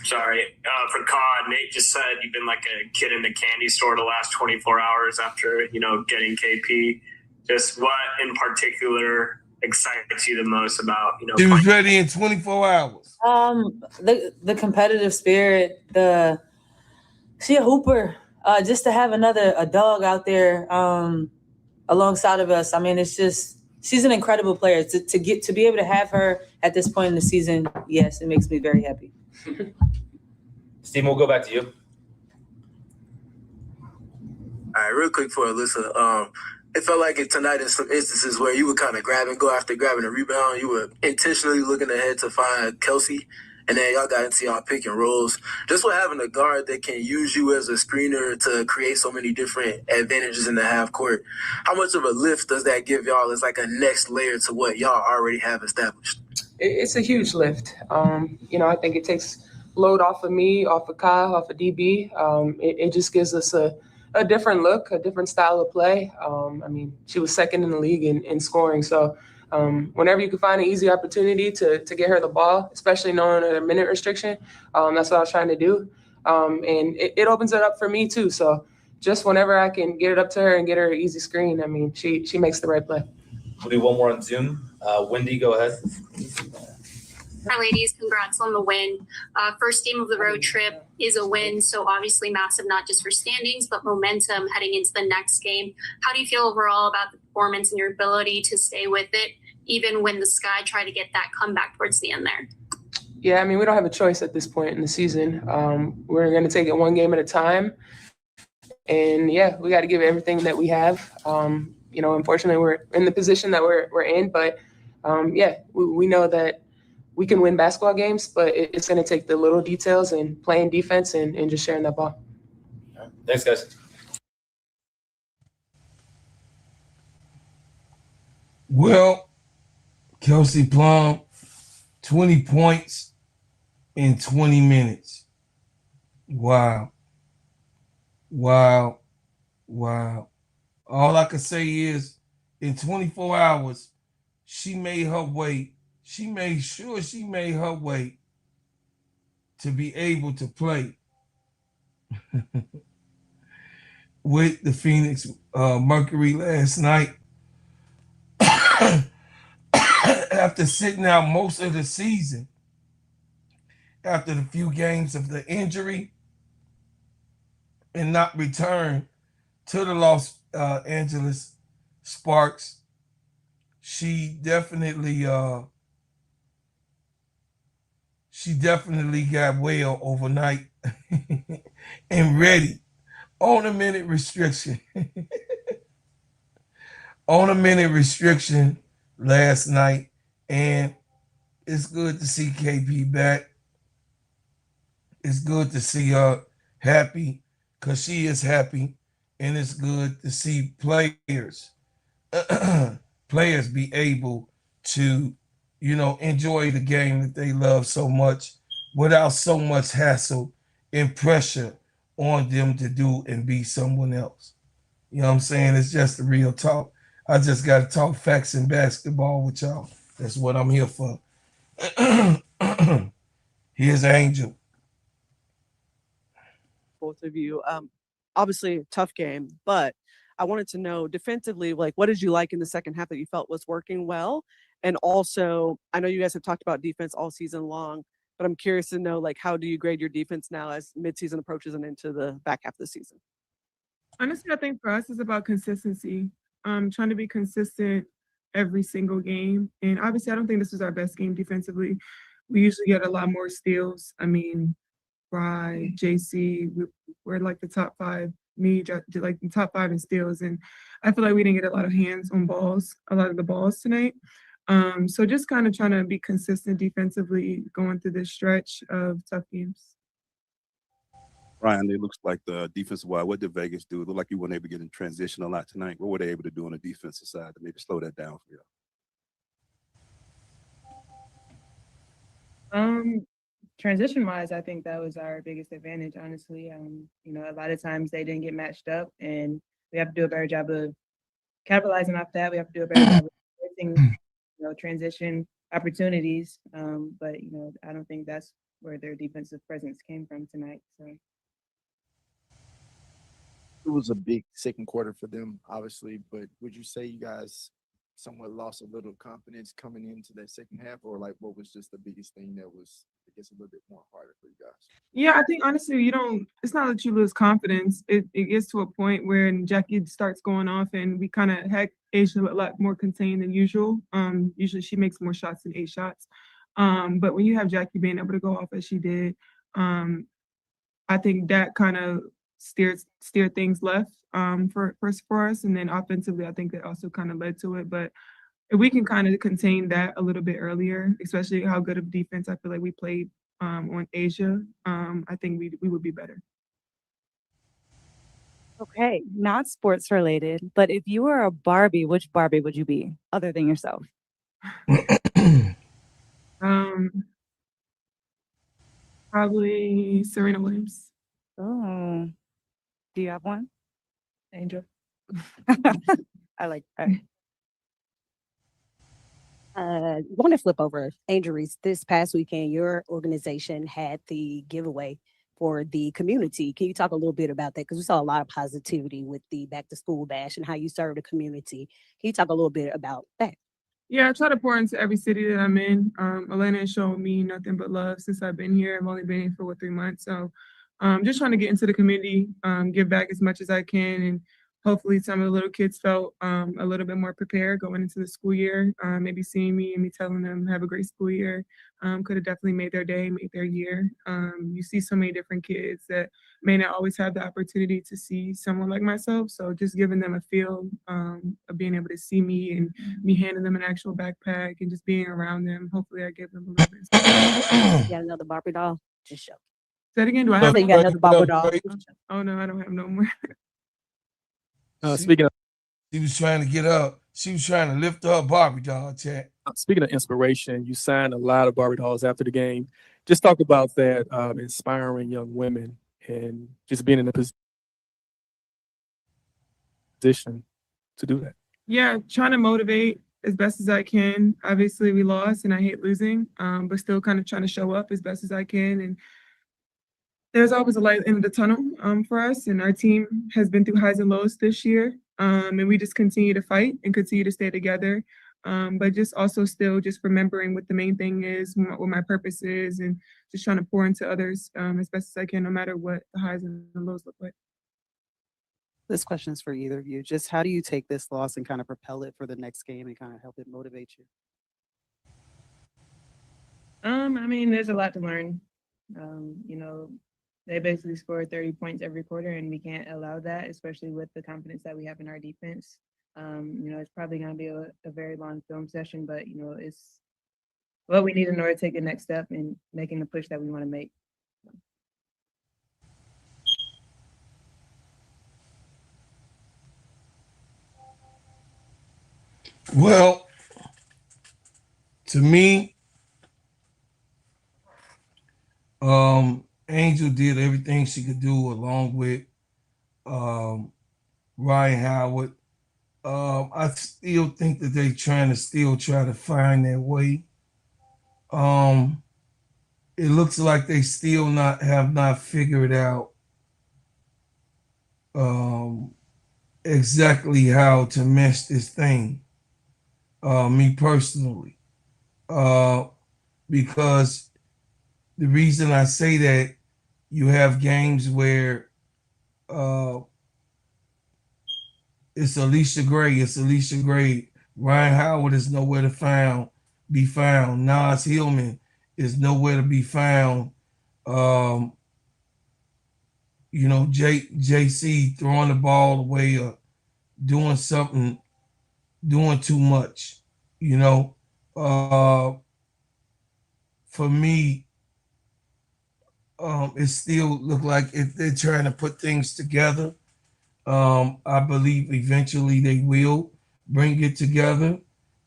Sorry. For Ka, Nate just said you've been like a kid in the candy store the last 24 hours after, getting KP. Just what in particular excites you the most about, He was ready in 24 hours. The competitive spirit, she a hooper. Just to have a dog out there alongside of us. I mean, it's just, she's an incredible player. To be able to have her at this point in the season, yes, it makes me very happy. Steven, we'll go back to you. All right, real quick for Alyssa. It felt like tonight in some instances where you would kind of grab and go after grabbing a rebound. You were intentionally looking ahead to find Kelsey, and then y'all got into y'all pick and rolls. Just with having a guard that can use you as a screener to create so many different advantages in the half court, how much of a lift does that give y'all as like a next layer to what y'all already have established? It's a huge lift. I think it takes load off of me, off of Ka, off of DB. It just gives us a different look, a different style of play. She was second in the league in scoring. So whenever you can find an easy opportunity to get her the ball, especially knowing her minute restriction, that's what I was trying to do. And it opens it up for me too. So just whenever I can get it up to her and get her an easy screen, she makes the right play. We'll do one more on Zoom. Wendy, go ahead. Hi, ladies. Congrats on the win. First game of the road trip is a win, so obviously massive, not just for standings, but momentum heading into the next game. How do you feel overall about the performance and your ability to stay with it, even when the Sky try to get that comeback towards the end there? Yeah, we don't have a choice at this point in the season. We're going to take it one game at a time. And, we got to give everything that we have. Unfortunately, we're in the position that we're in, but, we know that we can win basketball games, but it's going to take the little details and playing defense and just sharing that ball. Right. Thanks, guys. Well, Kelsey Plum, 20 points in 20 minutes. Wow. All I can say is in 24 hours, she made her way she made sure she made her way to be able to play with the Phoenix Mercury last night. After sitting out most of the season, after the few games of the injury, and not return to the Los Angeles Sparks, she definitely got well overnight and ready on a minute restriction. On a minute restriction last night, and it's good to see KP back. It's good to see her happy because she is happy, and it's good to see players be able to, enjoy the game that they love so much without so much hassle and pressure on them to do and be someone else. You know what I'm saying? It's just the real talk. I just got to talk facts in basketball with y'all. That's what I'm here for. Here's Angel. Both of you. Obviously, a tough game, but I wanted to know defensively, like, what did you like in the second half that you felt was working well? And also, I know you guys have talked about defense all season long, but I'm curious to know, like, how do you grade your defense now as midseason approaches and into the back half of the season? Honestly, I think for us, it's about consistency. Trying to be consistent every single game. And obviously, I don't think this was our best game defensively. We usually get a lot more steals. I mean, Bry, JC, we're like the top five. Me, like the top five in steals. And I feel like we didn't get a lot of hands on balls, a lot of the balls tonight. So just kind of trying to be consistent defensively going through this stretch of tough games. Ryan, it looks like the defensive wise, what did Vegas do? It looked like you weren't able to get in transition a lot tonight. What were they able to do on the defensive side to maybe slow that down for you? Transition wise, I think that was our biggest advantage, honestly. A lot of times they didn't get matched up, and we have to do a better job of capitalizing off that. We have to do a better job of creating, transition opportunities. But I don't think that's where their defensive presence came from tonight. So it was a big second quarter for them, obviously, but would you say you guys somewhat lost a little confidence coming into that second half, or like what was just the biggest thing that was, I guess, a little bit more harder for you guys? Yeah, I think honestly, it's not that you lose confidence. It gets to a point where Jackie starts going off and we kind of had Asia a lot more contained than usual. Usually she makes more shots than 8 shots. But when you have Jackie being able to go off as she did, I think that kind of steered things left for us. And then offensively, I think that also kind of led to it. But if we can kind of contain that a little bit earlier, especially how good of defense I feel like we played on Asia, I think we would be better. Okay, not sports related, but if you were a Barbie, which Barbie would you be other than yourself? Probably Serena Williams. Oh, do you have one? Angel. I like that. Want to flip over injuries. This past weekend, your organization had the giveaway for the community. Can you talk a little bit about that? Because we saw a lot of positivity with the Back to School Bash and how you serve the community. Can you talk a little bit about that? Yeah, I try to pour into every city that I'm in. Atlanta has shown me nothing but love since I've been here. I've only been here for 3 months. So just trying to get into the community, give back as much as I can. And hopefully some of the little kids felt a little bit more prepared going into the school year. Maybe seeing me and me telling them have a great school year could have definitely made their day, made their year. You see so many different kids that may not always have the opportunity to see someone like myself. So just giving them a feel of being able to see me and me handing them an actual backpack and just being around them. Hopefully I give them a little bit. You got another Barbie doll? Just show. Say it again. Do I have you got another Barbie doll? Oh no, I don't have no more. Speaking of, she was trying to get up. She was trying to lift up Barbie doll, chat. Speaking of inspiration, you signed a lot of Barbie dolls after the game. Just talk about that, inspiring young women and just being in a position to do that. Yeah, trying to motivate as best as I can. Obviously, we lost, and I hate losing, but still kind of trying to show up as best as I can. And there's always a light at the end of the tunnel for us, and our team has been through highs and lows this year, and we just continue to fight and continue to stay together. But just also still just remembering what the main thing is, what my purpose is, and just trying to pour into others as best as I can, no matter what the highs and the lows look like. This question is for either of you. Just how do you take this loss and kind of propel it for the next game and kind of help it motivate you? I mean, there's a lot to learn. You know, they basically score 30 points every quarter, and we can't allow that, especially with the confidence that we have in our defense. You know, it's probably going to be a very long film session, but, you know, it's what we need in order to take the next step in making the push that we want to make. Well, to me, Angel did everything she could do along with Ryan Howard. I still think that they trying to find their way. It looks like they still have not figured out exactly how to mesh this thing. Me personally, because the reason I say that, you have games where it's Alicia Gray. Ryan Howard is nowhere to be found. Nas Hillman is nowhere to be found. You know, JC throwing the ball away or doing something, doing too much. You know, for me, it still look like if they're trying to put things together. I believe eventually they will bring it together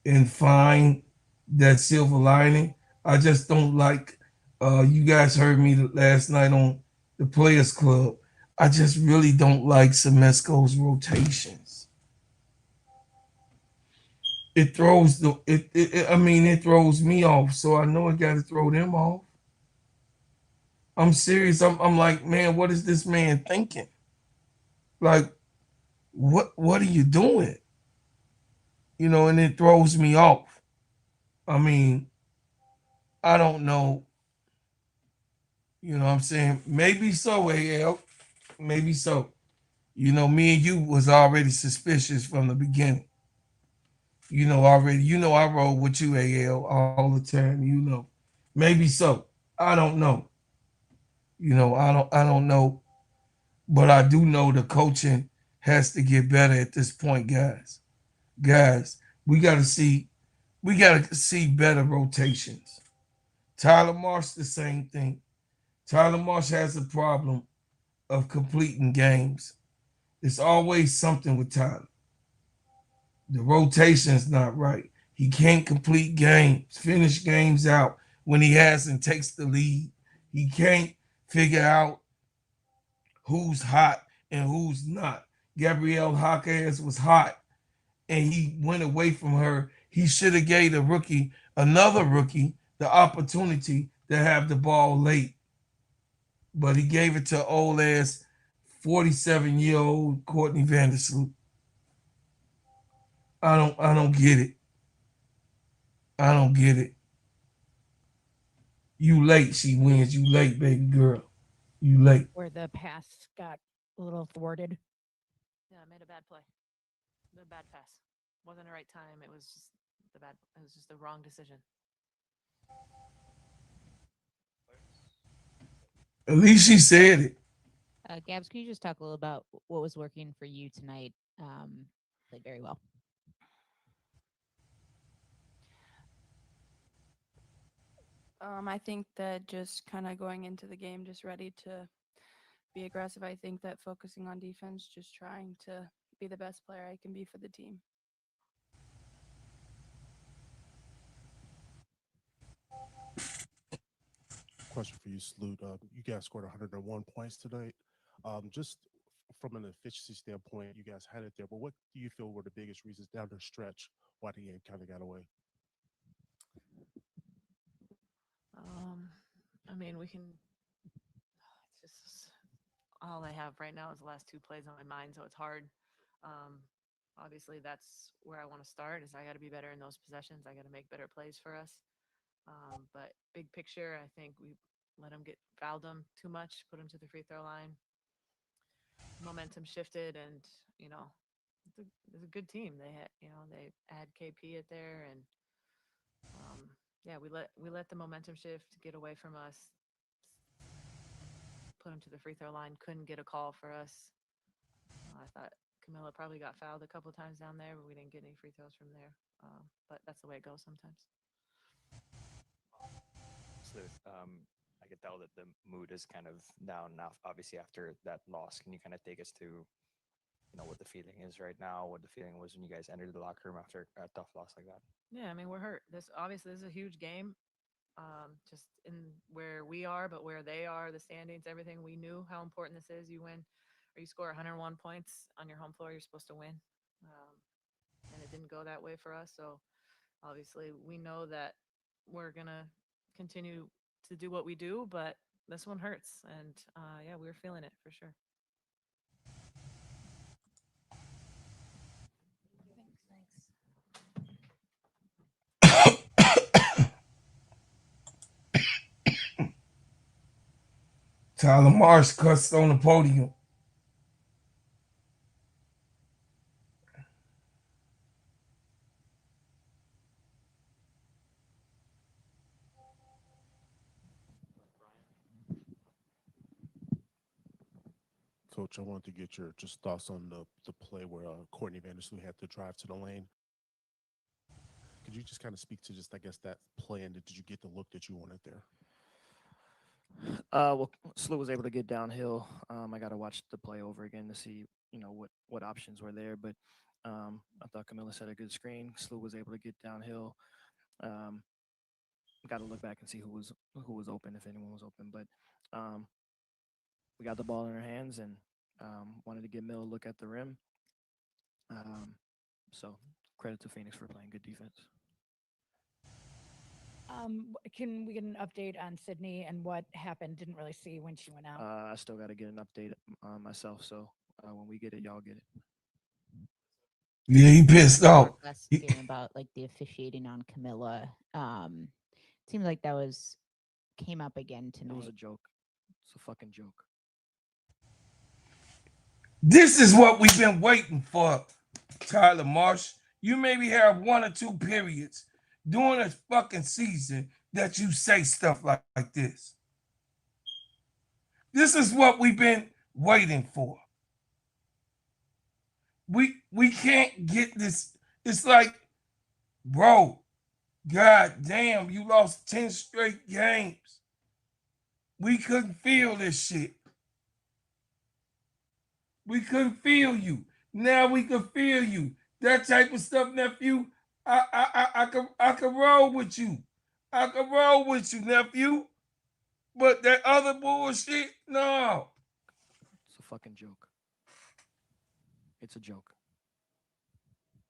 and find that silver lining. I just don't like, you guys heard me last night on the Players Club. I just really don't like Semesco's rotations. It throws it throws me off, so I know I got to throw them off. I'm serious. I'm like, man, what is this man thinking? Like, what are you doing? You know, and it throws me off. I mean, I don't know. You know what I'm saying? Maybe so, AL. Maybe so. You know, me and you was already suspicious from the beginning. You know already. You know I roll with you, AL, all the time. You know. Maybe so. I don't know. You know, I don't know. But I do know the coaching has to get better at this point, guys. Guys, we gotta see better rotations. Tyler Marsh, the same thing. Tyler Marsh has a problem of completing games. It's always something with Tyler. The rotation's not right. He can't complete games, finish games out when he has and takes the lead. He can't figure out who's hot and who's not. Gabrielle Jaquez was hot and he went away from her. He should have gave another rookie, the opportunity to have the ball late. But he gave it to old ass 47-year-old Courtney Vandersloot. I don't get it. I don't get it. You late, she wins. You late, baby girl. You late. Where the pass got a little thwarted. Yeah, I made a bad play. A bad pass. Wasn't the right time. It was just the wrong decision. At least she said it. Gabs, can you just talk a little about what was working for you tonight? Played very well. I think that just kind of going into the game, just ready to be aggressive. I think that focusing on defense, just trying to be the best player I can be for the team. Question for you, Sloot. You guys scored 101 points tonight. Just from an efficiency standpoint, you guys had it there, but what do you feel were the biggest reasons down the stretch why the game kind of got away? I mean, we can. It's just all I have right now is the last two plays on my mind, so it's hard. Obviously, that's where I want to start. Is I got to be better in those possessions. I got to make better plays for us. But big picture, I think we let them get fouled them too much, put them to the free throw line. Momentum shifted, and it's a good team. They had, they had KP at there, and yeah, we let the momentum shift get away from us. Put them to the free throw line. Couldn't get a call for us. I thought Camilla probably got fouled a couple of times down there, but we didn't get any free throws from there. But that's the way it goes sometimes. I could tell that the mood is kind of down now, obviously, after that loss. Can you kind of take us to, what the feeling is right now, what the feeling was when you guys entered the locker room after a tough loss like that? Yeah, I mean, we're hurt. This is a huge game, just in where we are, but where they are, the standings, everything. We knew how important this is. You win, or you score 101 points on your home floor, you're supposed to win. And it didn't go that way for us. So obviously we know that we're going to continue to do what we do, but this one hurts. And yeah, we were feeling it for sure. Tyler Marsh cussed on the podium. Coach, I wanted to get your just thoughts on the play where Courtney Vandersloot had to drive to the lane. Could you just kind of speak to just, I guess, that play, and did you get the look that you wanted there? Well, Slew was able to get downhill. I got to watch the play over again to see, what options were there. But I thought Camilla set a good screen. Slew was able to get downhill. Got to look back and see who was open, if anyone was open. But we got the ball in our hands and wanted to get Mill a look at the rim. So credit to Phoenix for playing good defense. Can we get an update on Sydney and what happened? Didn't really see when she went out. I still got to get an update myself. So when we get it, y'all get it. Yeah, he pissed off. Last game about like the officiating on Camilla. Seems like that came up again tonight. It was a joke. It's a fucking joke. This is what we've been waiting for, Tyler Marsh. You maybe have one or two periods during a fucking season that you say stuff like this. This is what we've been waiting for. We can't get this. It's like, bro, god damn, you lost 10 straight games. We couldn't feel this shit. We couldn't feel you. Now we can feel you. That type of stuff, nephew, I can roll with you. I can roll with you, nephew. But that other bullshit, no. It's a fucking joke. It's a joke.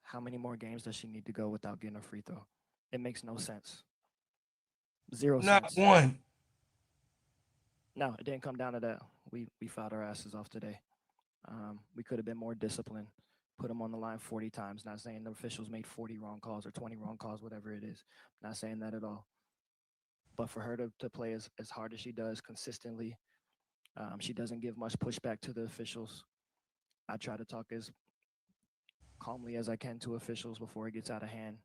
How many more games does she need to go without getting a free throw? It makes no sense. Zero Not sense. one. No, it didn't come down to that. We fouled our asses off today. We could have been more disciplined, put them on the line 40 times. Not saying the officials made 40 wrong calls or 20 wrong calls, whatever it is. Not saying that at all. But for her to play as hard as she does consistently, she doesn't give much pushback to the officials. I try to talk as calmly as I can to officials before it gets out of hand.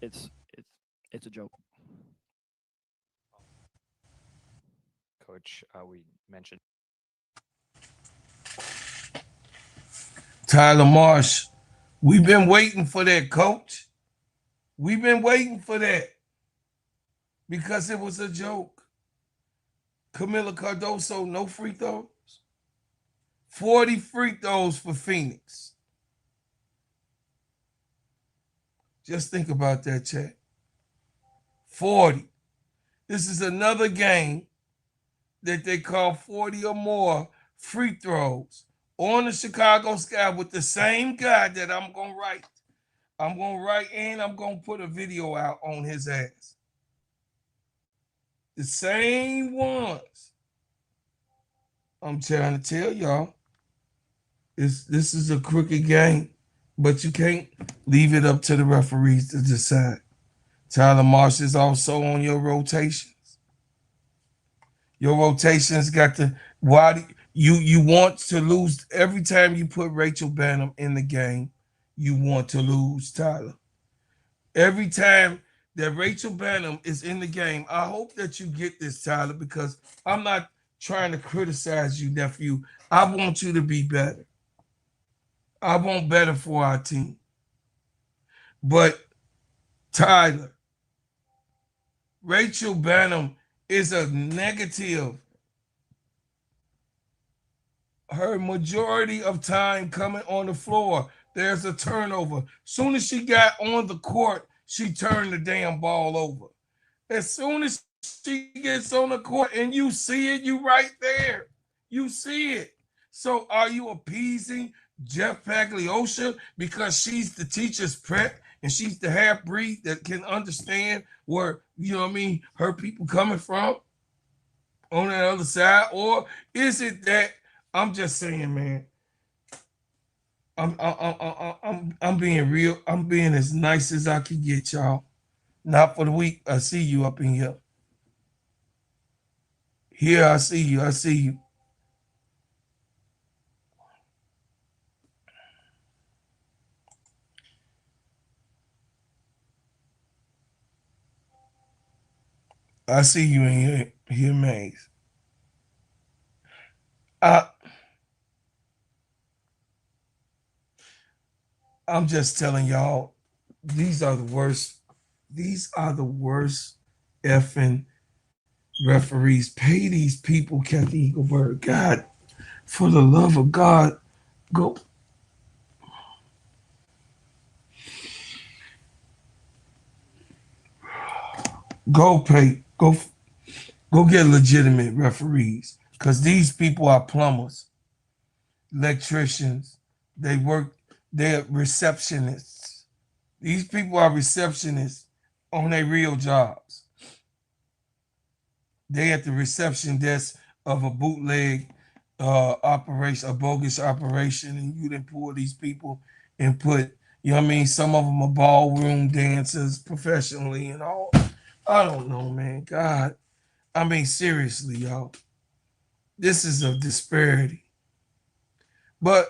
It's a joke. Coach, we mentioned Tyler Marsh, we've been waiting for that, coach. We've been waiting for that because it was a joke. Camila Cardoso, no free throws. 40 free throws for Phoenix. Just think about that, chat. 40. This is another game that they call 40 or more free throws on the Chicago Sky with the same guy that I'm going to write. I'm going to write and I'm going to put a video out on his ass. The same ones. I'm trying to tell y'all, this is a crooked game, but you can't leave it up to the referees to decide. Tyler Marsh is also on your rotations. Your rotations got to, you want to lose every time you put Rachel Bynum in the game. You want to lose, Tyler. Every time that Rachel Bynum is in the game, I hope that you get this, Tyler, because I'm not trying to criticize you, nephew. I want you to be better. I want better for our team. But Tyler, Rachel Bynum is a negative. Her majority of time coming on the floor, there's a turnover. Soon as she got on the court, she turned the damn ball over. As soon as she gets on the court and you see it, you right there. You see it. So are you appeasing Jeff Pagliosha because she's the teacher's pet and she's the half-breed that can understand where, you know what I mean, her people coming from on the other side? Or is it that, I'm just saying, man, I'm being real. I'm being as nice as I can get, y'all. Not for the week. I see you up in here. Here, I see you. I see you. I see you in here, Maze. I'm just telling y'all, these are the worst. These are the worst effing referees. Pay these people, Kathy Eagleberg. God, for the love of God, go. Go pay. Go get legitimate referees. Because these people are plumbers, electricians. They're receptionists. These people are receptionists on their real jobs. They at the reception desk of a bootleg operation, a bogus operation, and you didn't pull these people and put, you know what I mean? Some of them are ballroom dancers professionally and all. I don't know, man. God. I mean, seriously, y'all. This is a disparity. But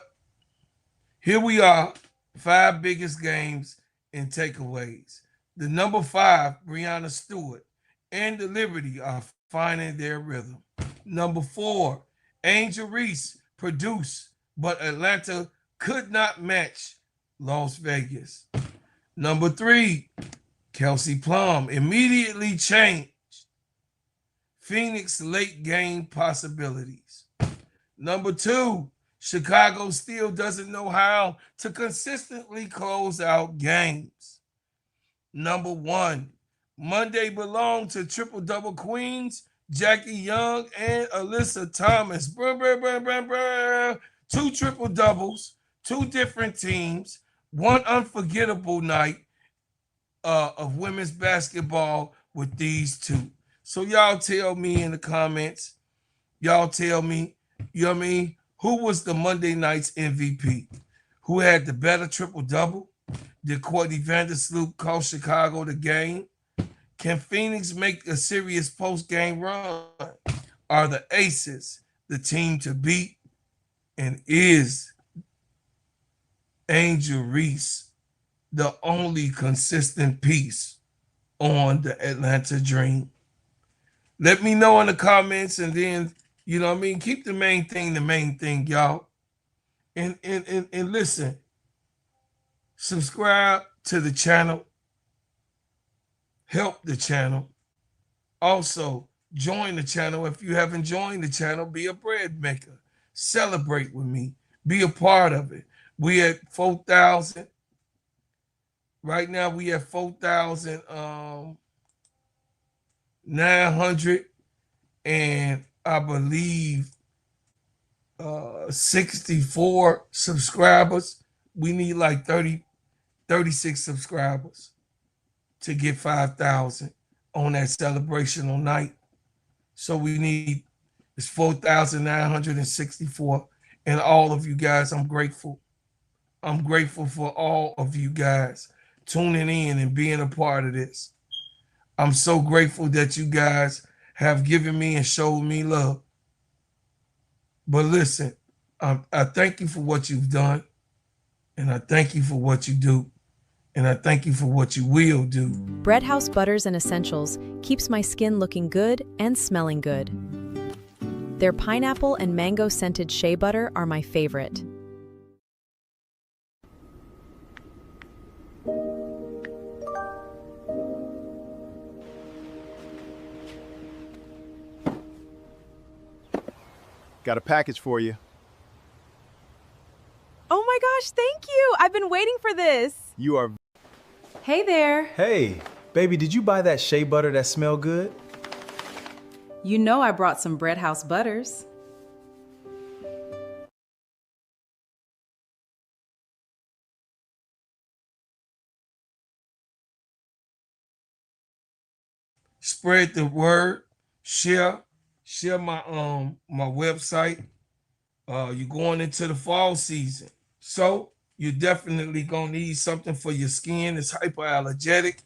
here we are, 5 biggest games and takeaways. The number 5, Breanna Stewart, and the Liberty are finding their rhythm. Number 4, Angel Reese produced, but Atlanta could not match Las Vegas. Number 3, Kelsey Plum immediately changed Phoenix late game possibilities. Number 2, Chicago still doesn't know how to consistently close out games. Number 1, Monday belonged to triple-double queens, Jackie Young and Alyssa Thomas. 2 triple-doubles, 2 different teams, 1 unforgettable night of women's basketball with these 2. So y'all tell me in the comments, y'all tell me, you know what I mean, who was the Monday night's MVP? Who had the better triple-double? Did Courtney Vandersloot cost Chicago the game? Can Phoenix make a serious post-game run? Are the Aces the team to beat? And is Angel Reese the only consistent piece on the Atlanta Dream? Let me know in the comments, and then, you know what I mean, keep the main thing, y'all. And listen, subscribe to the channel, help the channel. Also, join the channel. If you haven't joined the channel, be a bread maker. Celebrate with me. Be a part of it. We at 4,000. Right now, we at 4,900. And I believe 64 subscribers. We need like 36 subscribers to get 5,000 on that celebrational night. So we need, it's 4,964. And all of you guys, I'm grateful. I'm grateful for all of you guys tuning in and being a part of this. I'm so grateful that you guys have given me and showed me love. But listen, I thank you for what you've done, and I thank you for what you do, and I thank you for what you will do. Bread House Butters and Essentials keeps my skin looking good and smelling good. Their pineapple and mango scented shea butter are my favorite. Got a package for you. Oh my gosh, thank you. I've been waiting for this. You are... Hey there. Hey, baby, did you buy that shea butter that smell good? You know I brought some Bread House Butters. Spread the word, share my my website. You're going into the fall season, so you're definitely gonna need something for your skin. It's hypoallergenic.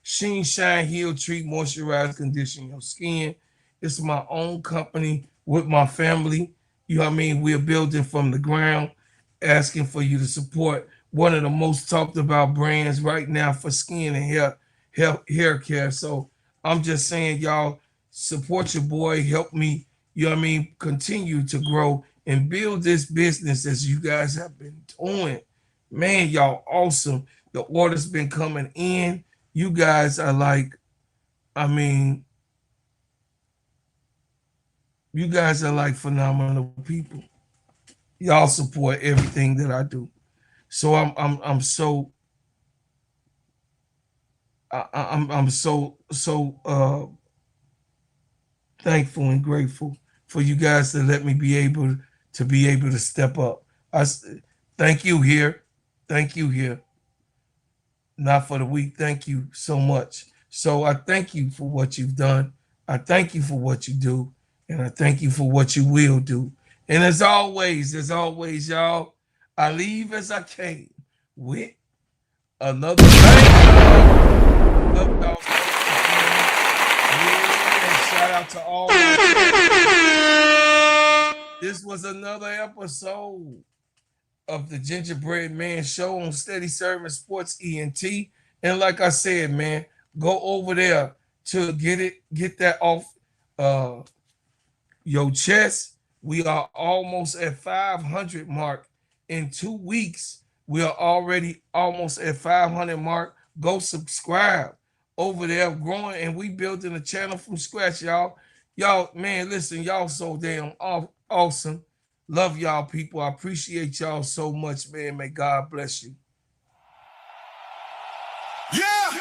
Sheen Shine Heal Treat Moisturize Condition your skin. It's my own company with my family. You know what I mean? We're building from the ground, asking for you to support one of the most talked about brands right now for skin and hair care. So I'm just saying, y'all, support your boy, help me, you know what I mean, continue to grow and build this business as you guys have been doing. Man, y'all awesome. The order's been coming in. You guys are like, I mean, you guys are like phenomenal people. Y'all support everything that I do. So I'm so thankful and grateful for you guys to let me be able to step up. Thank you here. Thank you here. Not for the week. Thank you so much. So I thank you for what you've done. I thank you for what you do. And I thank you for what you will do. And as always, y'all, I leave as I came with another bang. Love y'all. Yeah, shout out to all. This was another episode of the Gingerbread Man Show on Steady Serving Sports ENT. And like I said, man, go over there to get that off your chest. We are almost at 500 mark. In 2 weeks, we are already almost at 500 mark. Go subscribe over there, growing, and we building a channel from scratch, y'all. Y'all, man, listen, y'all so damn awesome. Love y'all, people. I appreciate y'all so much, man. May God bless you. Yeah!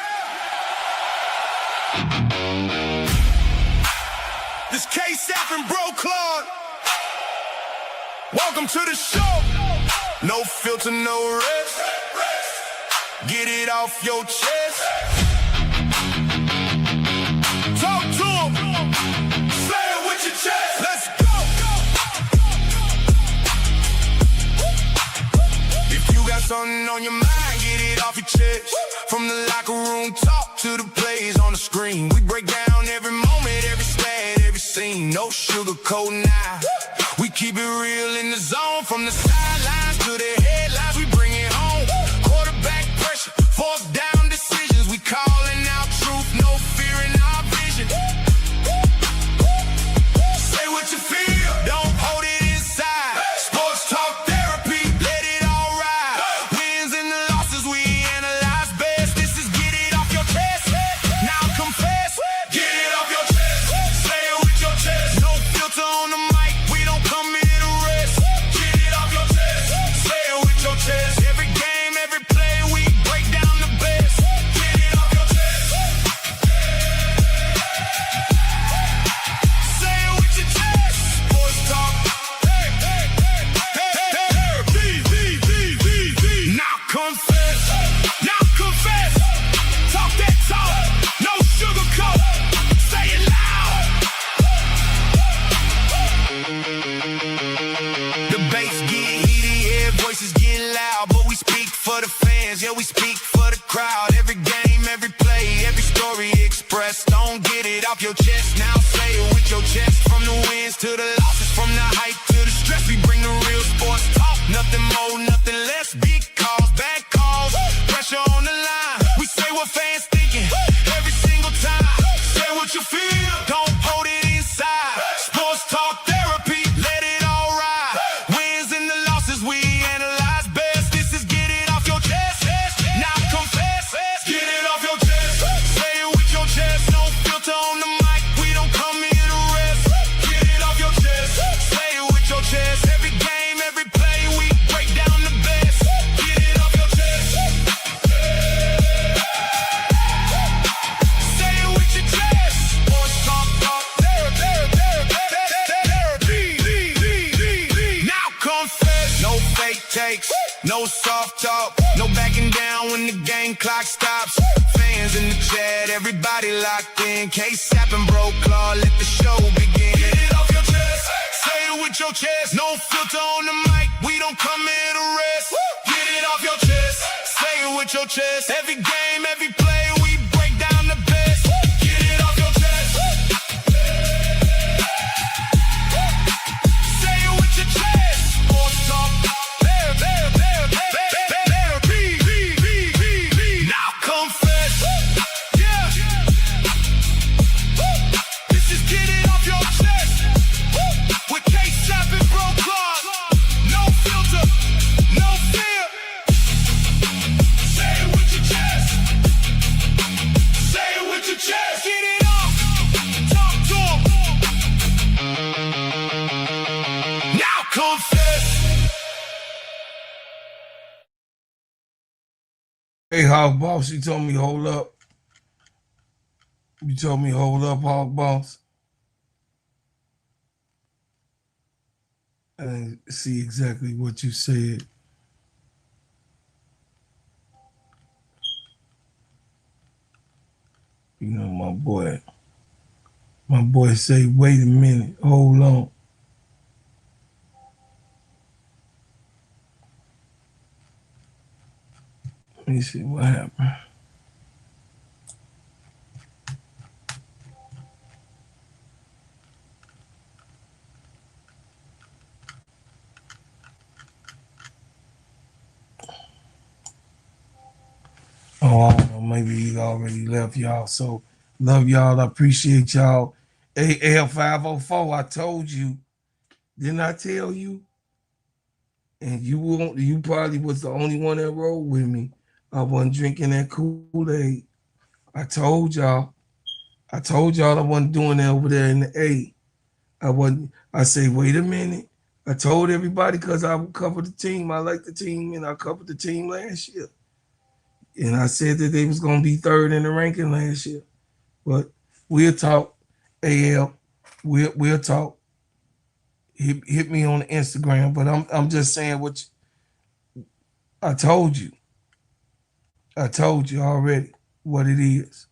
This K-Sap and Bro Claude. Welcome to the show. No filter, no rest. Get it off your chest. Talk to him. Say it with your chest. Let's go. If you got something on your mind, get it off your chest. From the locker room talk to the plays on the screen. We break down every moment, every stat, every scene. No sugarcoat now. We keep it real in the zone. From the sidelines to the headlines, we bring it home. Quarterback pressure, fourth down decisions. We calling out truth, no fear in our vision. Say what you feel, don't hold it inside. Sports talk therapy, let it all ride. Wins and the losses we analyze best. This is get it off your chest. Now confess, get it off your chest. Say it with your chest. No filter on the mic, we don't come in to rest. Get it off your chest. Say it with voices getting loud, but we speak for the fans, yeah, we speak for the crowd. Every game, every play, every story expressed. Don't get it off your chest, now say it with your chest. From the wins to the losses, from the hype to the stress, we bring the real sports talk. Nothing more, nothing less. Big calls, bad calls, pressure on the line. We say what fans thinking every single time. Say what you feel, don't hold it inside. Sports talk therapy, let it all ride. Wins and the losses we analyze best. This is get it off your chest, now confess. Get it off your chest, say it with your chest. No filter on the mic, we don't come here to rest. Get it off your chest, say it with your chest. Every game, every play, we break down the best. Get it off your chest, say it with your chest. Sports talk therapy. Now confess, no fake takes, no soft talk, no backing down when the game clock stops. Fans in the chat, everybody locked in. K-Sap and Bro Claw, let the show begin. Get it off your chest, say it with your chest. No filter on the mic, we don't come here to rest. Get it off your chest, say it with your chest. Every game, every play, we break down the best. Get it off your chest, say it with your chest. Sports talk therapy. Now confess, yeah. This is get it off your chest. With K-Sap and Bro Claw, no filter, no fear. Say it with your chest, say it with your chest. Get it off, talk to 'em. Now confess. Hey, Hog Boss, you told me hold up. You told me hold up, Hog Boss. I didn't see exactly what you said. You know, my boy say, wait a minute, hold on. Let me see what happened. Oh, I don't know, maybe he already left y'all. So love y'all. I appreciate y'all. AL504, I told you. Didn't I tell you? And you probably was the only one that rolled with me. I wasn't drinking that Kool-Aid. I told y'all I wasn't doing that over there in the A. I say, wait a minute. I told everybody because I would cover the team. I like the team and I covered the team last year. And I said that they was gonna be third in the ranking last year. But we'll talk. AL. We'll talk. Hit me on the Instagram. But I'm just saying what I told you. I told you already what it is.